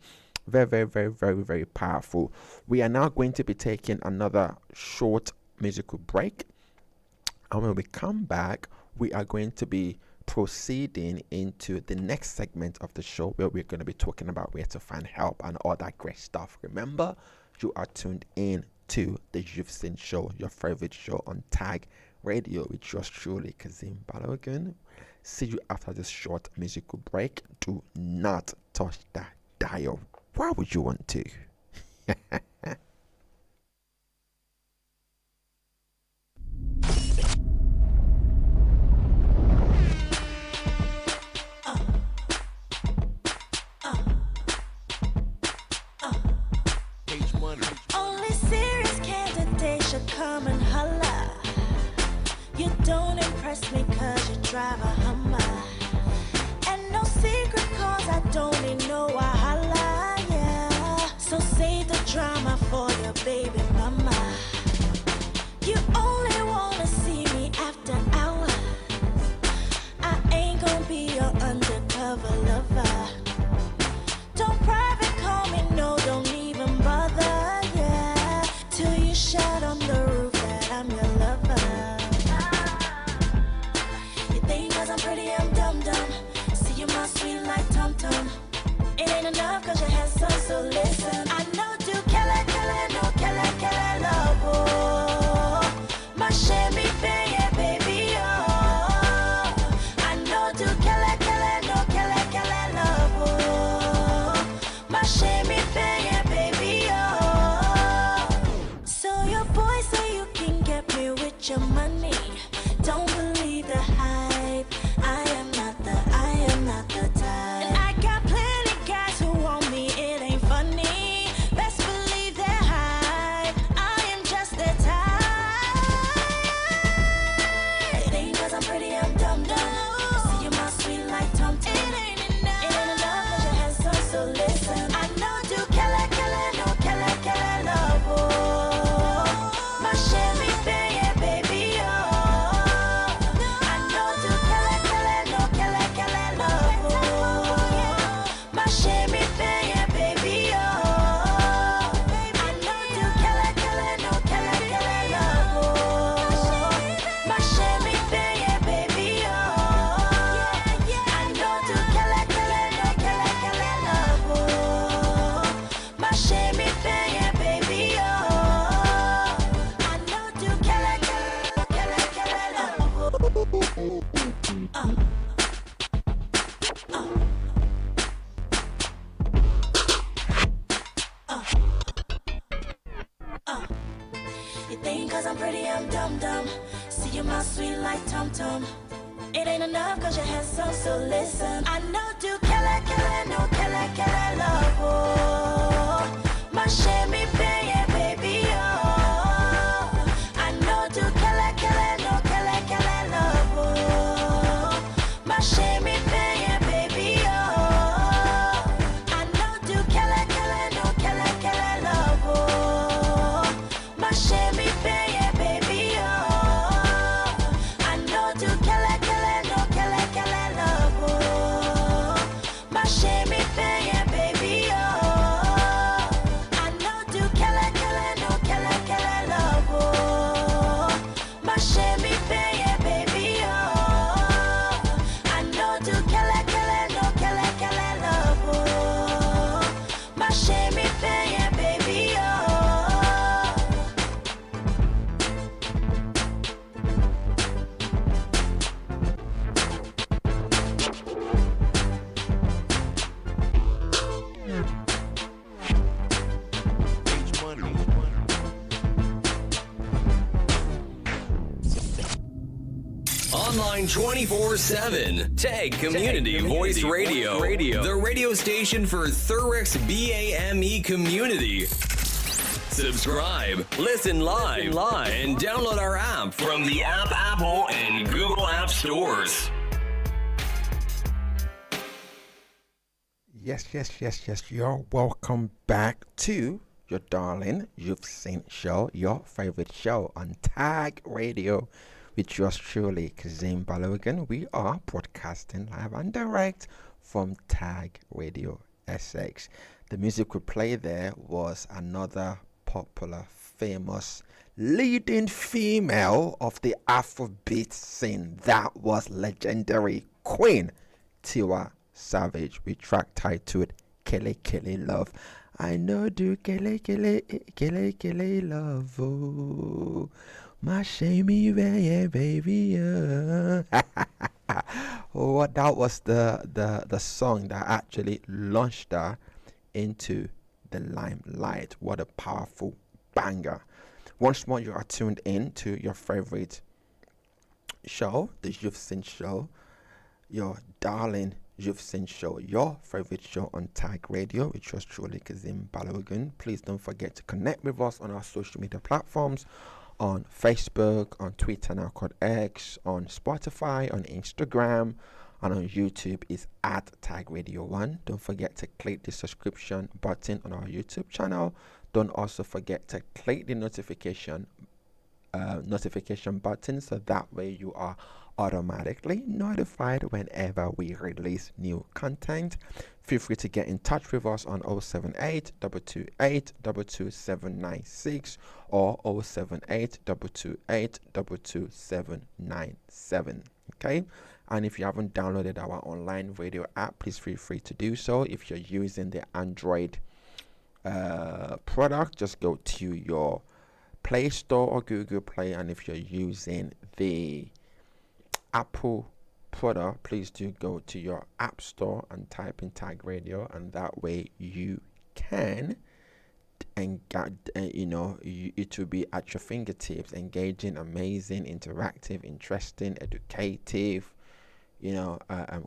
Very, very, very, very, very powerful. We are now going to be taking another short musical break. And when we come back, we are going to be proceeding into the next segment of the show where we're going to be talking about where to find help and all that great stuff. Remember, you are tuned in to the You've Seen Show, your favorite show on Tag Radio with yours truly, Kazeem Balogun. See you after this short musical break. Do not touch that dial. Why would you want to? Only serious candidates should come and holla. You don't impress me cause you drive a Hummer. And no secret cause I don't need no wahala, yeah. So save the drama for your baby mama. You only wanna see me after hours. I ain't gonna be your undercover lover. Don't private call me, no, don't even bother, yeah. Till you shout on the roof that I'm your lover. You think cause I'm pretty, I'm dumb. See you my sweet like tum-tum. It ain't enough cause your handsome, so listen. I know do no kele, love, oh. My shame me pay, baby, oh. I know do kele, no kele, love, oh. My shame me pay, baby, oh. So your boy say you can get me with your money. Don't believe the hype. I am not the type. And I got plenty guys who want me, it ain't funny. Best believe they're hype. I am just the type. It ain't cause I'm pretty, I'm dumb. See you my sweet like tum-tum. It ain't enough cause your handsome, so listen. I know do no kele, love, oh. My shame me pay, baby, oh. I know do no kele, love, oh. My shame me pay, baby, oh. I know do no kele, love, oh. My shame me pay, baby, oh. I know do no kele, love, oh. My shame me pay, baby, oh. I know do love, oh. You think cause I'm pretty, I'm dumb. See you my sweet like tum-tum. It ain't enough cause your handsome, so listen. I know do no kele, love, oh. My shame me pay, baby, oh. I know do no kele, love, oh. My shame me pay, baby, oh. I know do no kele, love, oh. My shame me pay, baby, oh. I know do no kele, love, oh. My shame me pay, baby, oh. I know do no kele, love, oh. My shame me pay, baby, oh. I know do no kele, love, oh. My shame me pay, baby, oh. Online 24/7. Tag Community Voice Radio. The radio station for Thurrock's BAME community. Subscribe, listen live, and download our app from the Apple and Google App Stores. Yes. You're welcome back to your darling You've Seen show, your favorite show on Tag Radio with yours truly, Kazeem Balogun. We are broadcasting live and direct from Tag Radio SX. The music we played there was another popular, famous, leading female of the Afrobeat scene. That was legendary Queen Tiwa Savage with track titled Kele Kele Love. I know do Kele Kele Kele Kele Love. Oh, my shamey baby. Oh, that was the song that actually launched her into the limelight. What a powerful banger. Once more, you are tuned in to your favorite show, the You've Seen show, your darling You've Seen show, your favorite show on Tag Radio, which was truly Kazeem Balogun. Please don't forget to connect with us on our social media platforms, on Facebook, on Twitter now called X, on Spotify, on Instagram, and on YouTube is at Tag Radio 1. Don't forget to click the subscription button on our YouTube channel. Don't also forget to click the notification button, so that way you are automatically notified whenever we release new content. Feel free to get in touch with us on 078 228 22796 or 078 228 22797. Okay, and if you haven't downloaded our online radio app, please feel free to do so. If you're using the Android product, just go to your Play Store or Google Play, and if you're using the Apple product, please do go to your App Store and type in Tag Radio, and that way you can it will be at your fingertips, engaging, amazing, interactive, interesting, educative,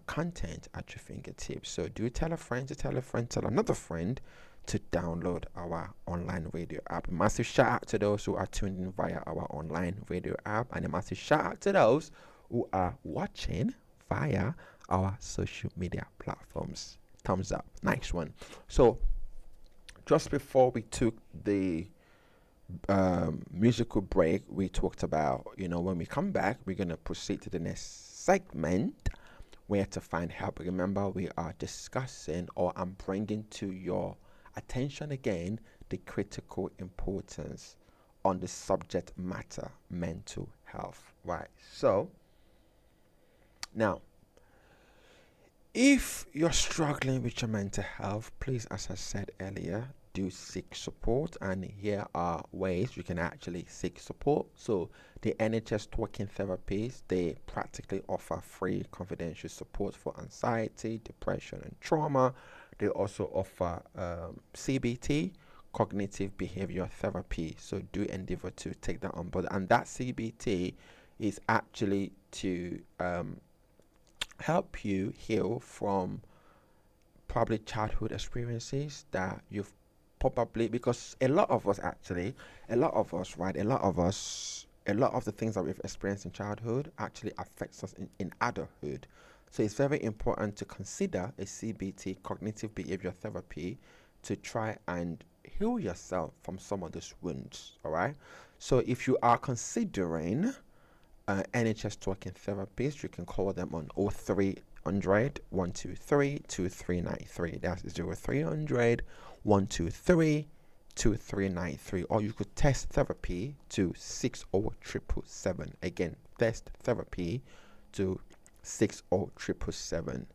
content at your fingertips. So do tell a friend to tell a friend, tell another friend to download our online radio app. A massive shout out to those who are tuned in via our online radio app, and a massive shout out to those who are watching via our social media platforms. Thumbs up. Nice one. So just before we took the musical break, we talked about, when we come back, we're going to proceed to the next segment, where to find help. Remember, we are discussing, or I'm bringing to your attention again, the critical importance on the subject matter, mental health, right? So now, if you're struggling with your mental health, please, as I said earlier, do seek support, and here are ways you can actually seek support. So the NHS Talking Therapies, they practically offer free confidential support for anxiety, depression, and trauma. They also offer CBT, cognitive behavior therapy. So do endeavor to take that on board. And that CBT is actually to help you heal from probably childhood experiences that you've probably, because a lot of us, a lot of the things that we've experienced in childhood actually affects us in adulthood. So it's very important to consider a CBT, cognitive behavior therapy, to try and heal yourself from some of those wounds. All right. So if you are considering NHS Talking Therapies, you can call them on 0300 123 2393. That's 0300 123 2393. Or you could text therapy to 60777. Again, text therapy to 60777.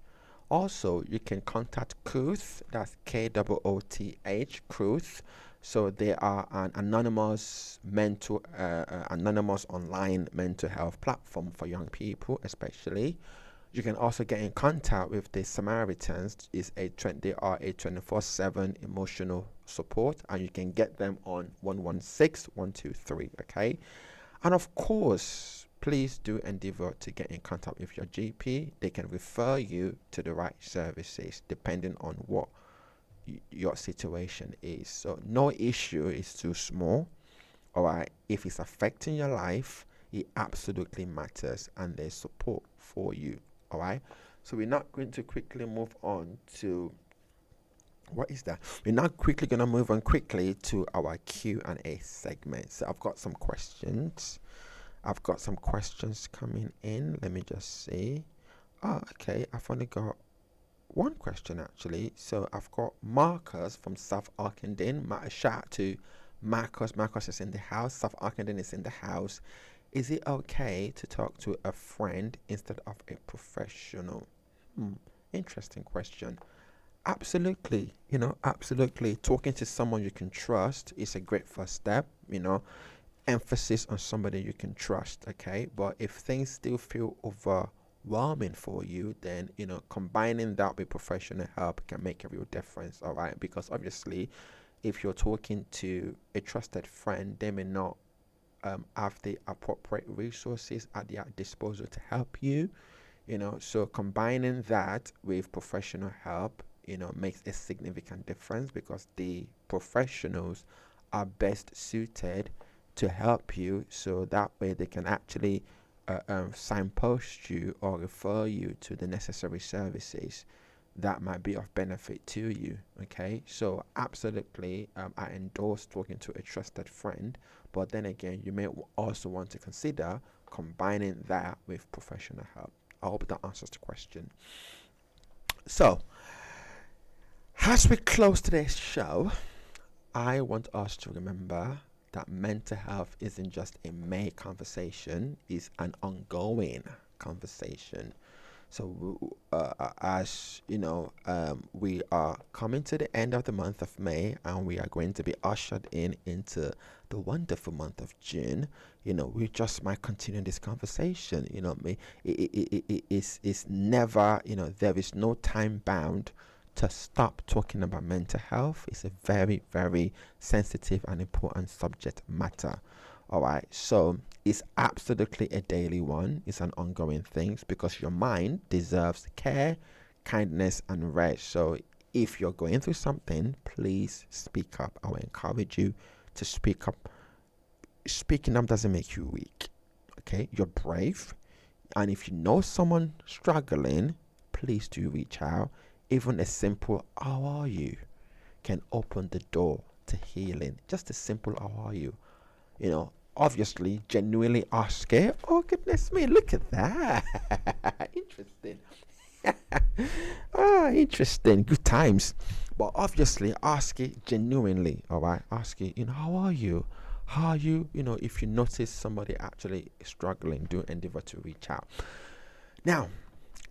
Also, you can contact Kooth, that's KOOTH, Kooth. So they are an anonymous online mental health platform for young people, especially. You can also get in contact with the Samaritans. They are a 24/7 emotional support, and you can get them on 116 123. Okay, and of course, please do endeavor to get in contact with your GP. They can refer you to the right services depending on what your situation is. So no issue is too small. All right. If it's affecting your life, it absolutely matters, and there's support for you. All right. So we're not going to quickly move on to what is that? We're not quickly going to move on quickly to our Q&A segment. So I've got some questions. I've got some questions coming in. Let me just see. Oh, okay. I've only got one question actually. So I've got Marcus from South Arkenden. Shout out to Marcus. Marcus is in the house. South Arkenden is in the house. Is it okay to talk to a friend instead of a professional? Interesting question. Absolutely, absolutely. Talking to someone you can trust is a great first step, emphasis on somebody you can trust, okay? But if things still feel overwhelming for you, then, combining that with professional help can make a real difference, all right? Because obviously, if you're talking to a trusted friend, they may not have the appropriate resources at their disposal to help you, so combining that with professional help, makes a significant difference, because the professionals are best suited to help you, so that way they can actually signpost you or refer you to the necessary services that might be of benefit to you. Okay, so absolutely, I endorse talking to a trusted friend, but then again, you may also want to consider combining that with professional help. I hope that answers the question. So as we close today's show, I want us to remember that mental health isn't just a May conversation, it's an ongoing conversation. So as you know, we are coming to the end of the month of May, and we are going to be ushered into the wonderful month of June. We just might continue this conversation. It's never, there is no time bound to stop talking about mental health. It's a very, very sensitive and important subject matter. All right, so it's absolutely a daily one. It's an ongoing thing, because your mind deserves care, kindness, and rest. So if you're going through something, please speak up. I will encourage you to speak up. Speaking up doesn't make you weak. Okay, you're brave, and if you know someone struggling, please do reach out. Even a simple "How are you?" can open the door to healing. Just a simple "How are you?" Obviously genuinely ask it. Oh goodness me, look at that. Interesting. Interesting. Good times. But obviously ask it genuinely. All right, ask it, how are you? How are you? If you notice somebody actually struggling, do endeavor to reach out. Now,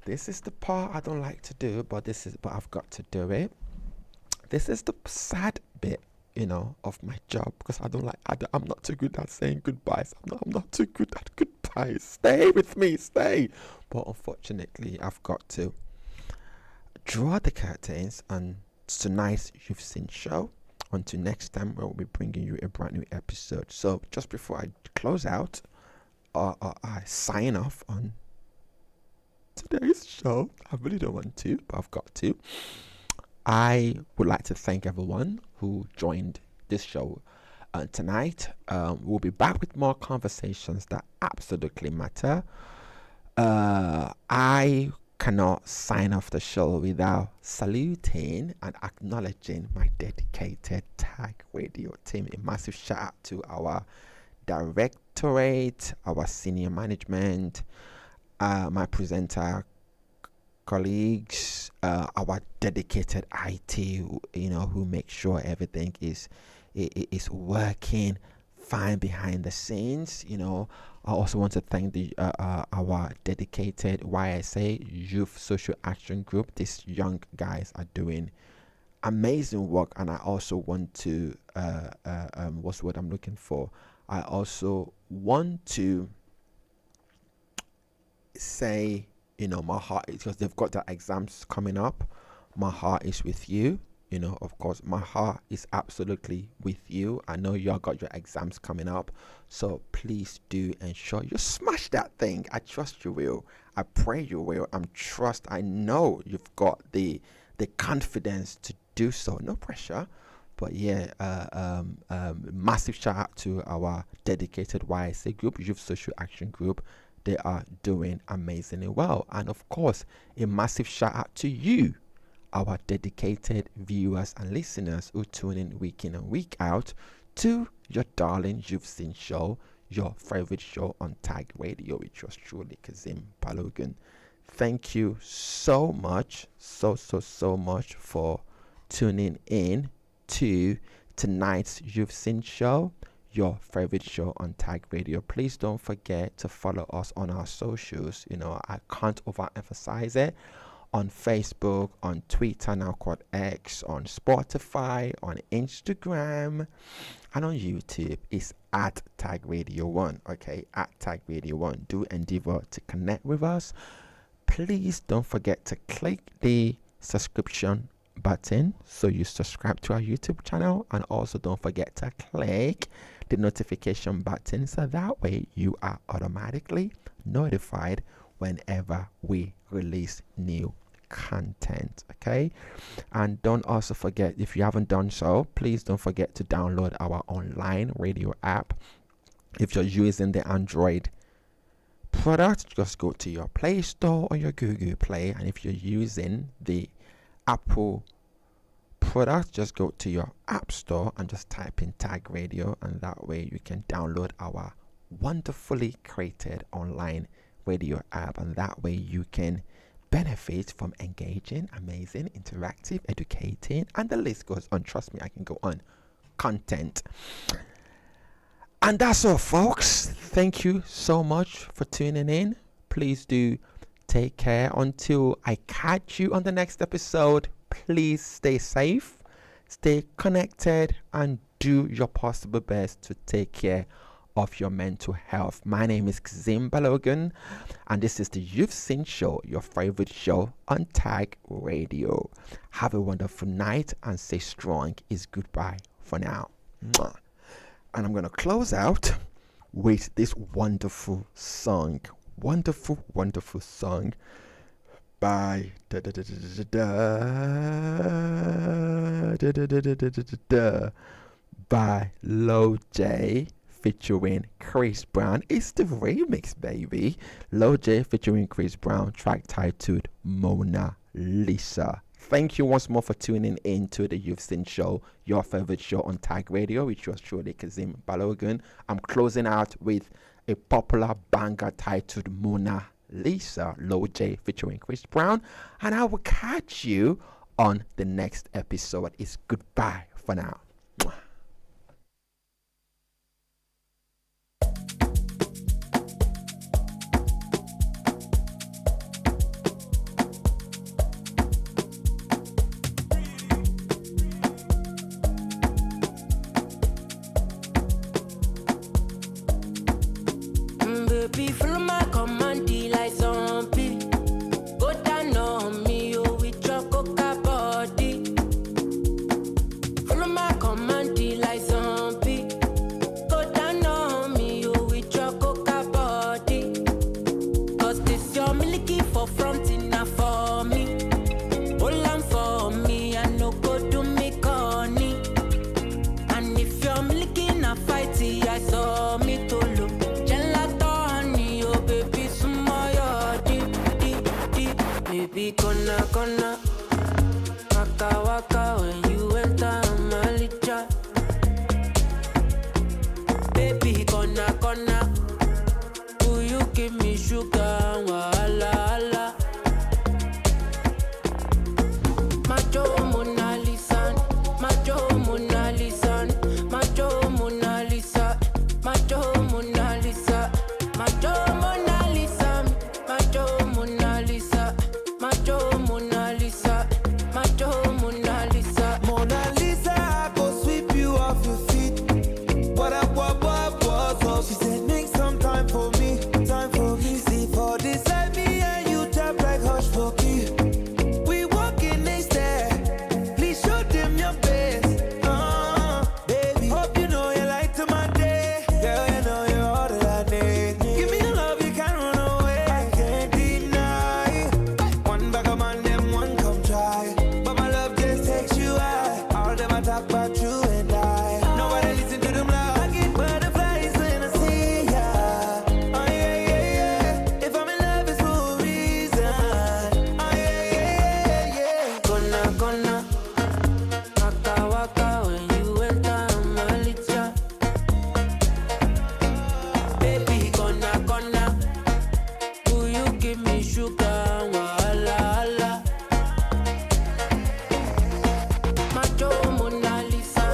this is the part I don't like to do, but I've got to do it. This is the sad bit, of my job, because I'm not too good at saying goodbyes. I'm not too good at goodbyes. Stay with me, stay. But unfortunately, I've got to draw the curtains on tonight's You've Seen show. Until next time, where we'll be bringing you a brand new episode. So just before I close out, I sign off on today's show. I really don't want to, but I've got to. I would like to thank everyone who joined this show tonight. We'll be back with more conversations that absolutely matter. I cannot sign off the show without saluting and acknowledging my dedicated Tag Radio team. A massive shout out to our directorate, our senior management, my presenter colleagues, our dedicated IT, who make sure everything is working fine behind the scenes. I also want to thank our dedicated YSA Youth Social Action Group. These young guys are doing amazing work, and I also want to what's the word I'm looking for? I also want to say, my heart is, because they've got their exams coming up. My heart is with you. Of course, my heart is absolutely with you. I know y'all got your exams coming up, so please do ensure you smash that thing. I trust you will. I pray you will. I know you've got the confidence to do so. No pressure. But yeah, massive shout out to our dedicated YSA group, Youth Social Action Group. They are doing amazingly well. And of course, a massive shout out to you, our dedicated viewers and listeners who tune in and week out to your darling You've Seen show, your favorite show on Tag Radio, which was truly Kazeem Balogun. Thank you so much, so much for tuning in to tonight's You've Seen show, your favorite show on Tag Radio. Please don't forget to follow us on our socials. You know, I can't overemphasize it. On Facebook, on Twitter, now called X, on Spotify, on Instagram, and on YouTube. It's at Tag Radio 1. Okay, at Tag Radio 1. Do endeavor to connect with us. Please don't forget to click the subscription button so you subscribe to our YouTube channel, and also don't forget to click the notification button so that way you are automatically notified whenever we release new content. Okay, and don't also forget, if you haven't done so, please don't forget to download our online radio app. If you're using the Android product, just go to your Play Store or your Google Play, and if you're using the Apple product, just go to your App Store and just type in Tag Radio, and that way you can download our wonderfully created online radio app, and that way you can benefit from engaging, amazing, interactive, educating, and the list goes on. Trust me, I can go on. Content. And that's all, folks. Thank you so much for tuning in. Please do take care until I catch you on the next episode. Please stay safe, stay connected, and do your possible best to take care of your mental health. My name is Kazeem Balogun, and this is the You've Seen show, your favorite show on Tag Radio. Have a wonderful night and stay strong. Is goodbye for now. Mwah. And I'm going to close out with this wonderful song. Wonderful song by by Lil J featuring Chris Brown. It's the remix, baby. Lil J featuring Chris Brown, track titled Mona Lisa. Thank you once more for tuning in to the You've Seen show, your favorite show on Tag Radio, which was truly Kazeem Balogun. I'm closing out with a popular banger titled Mona Lisa, Lil J featuring Chris Brown, and I will catch you on the next episode. It's goodbye for now. Mwah. Baby, follow my command, like zombie. Go down on me, oh, with your coca body. Follow my command, like zombie. Go down on me, oh, with your coca body. Cause this your milky for front enough for me. Hold on for me, I no go do me corny. And if you're milky in a fight, I saw me to look. Baby, gonna waka when you enter my licha. Baby, gonna will you give me sugar? Wala. Macho Mona Lisa, Macho Mona Lisa, Macho Mona Lisa, Macho Mona Lisa, Macho Mona Lisa, Macho Mona Lisa. Macho Mona Lisa, Macho Mona Lisa. Mona Lisa, I go sweep you off your feet. What up, so she said, make some time for me, time for me. See, for this, let me and you down, wahala, hala. Macho Mona Lisa,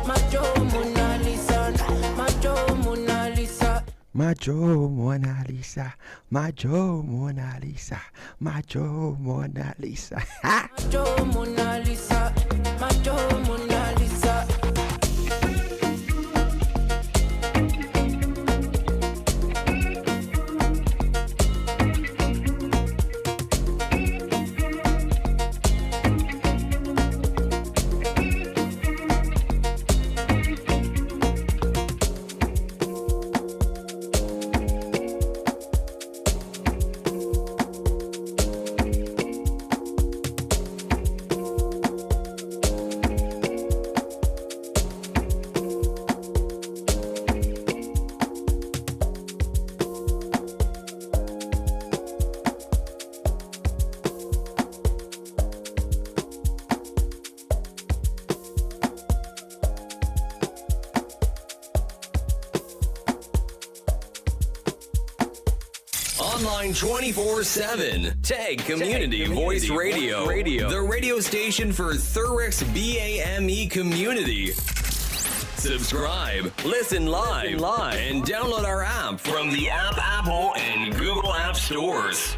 Macho Mona Lisa, Macho Mona Lisa. Majo Mona Lisa, Majo Mona Lisa, Majo Mona Lisa. Ha! Macho Mona Lisa, Macho Mona Lisa. Online 24/7. Tag Community Voice Radio. The radio station for Thurrock's BAME community. Subscribe, listen live, and download our app from the Apple and Google App Stores.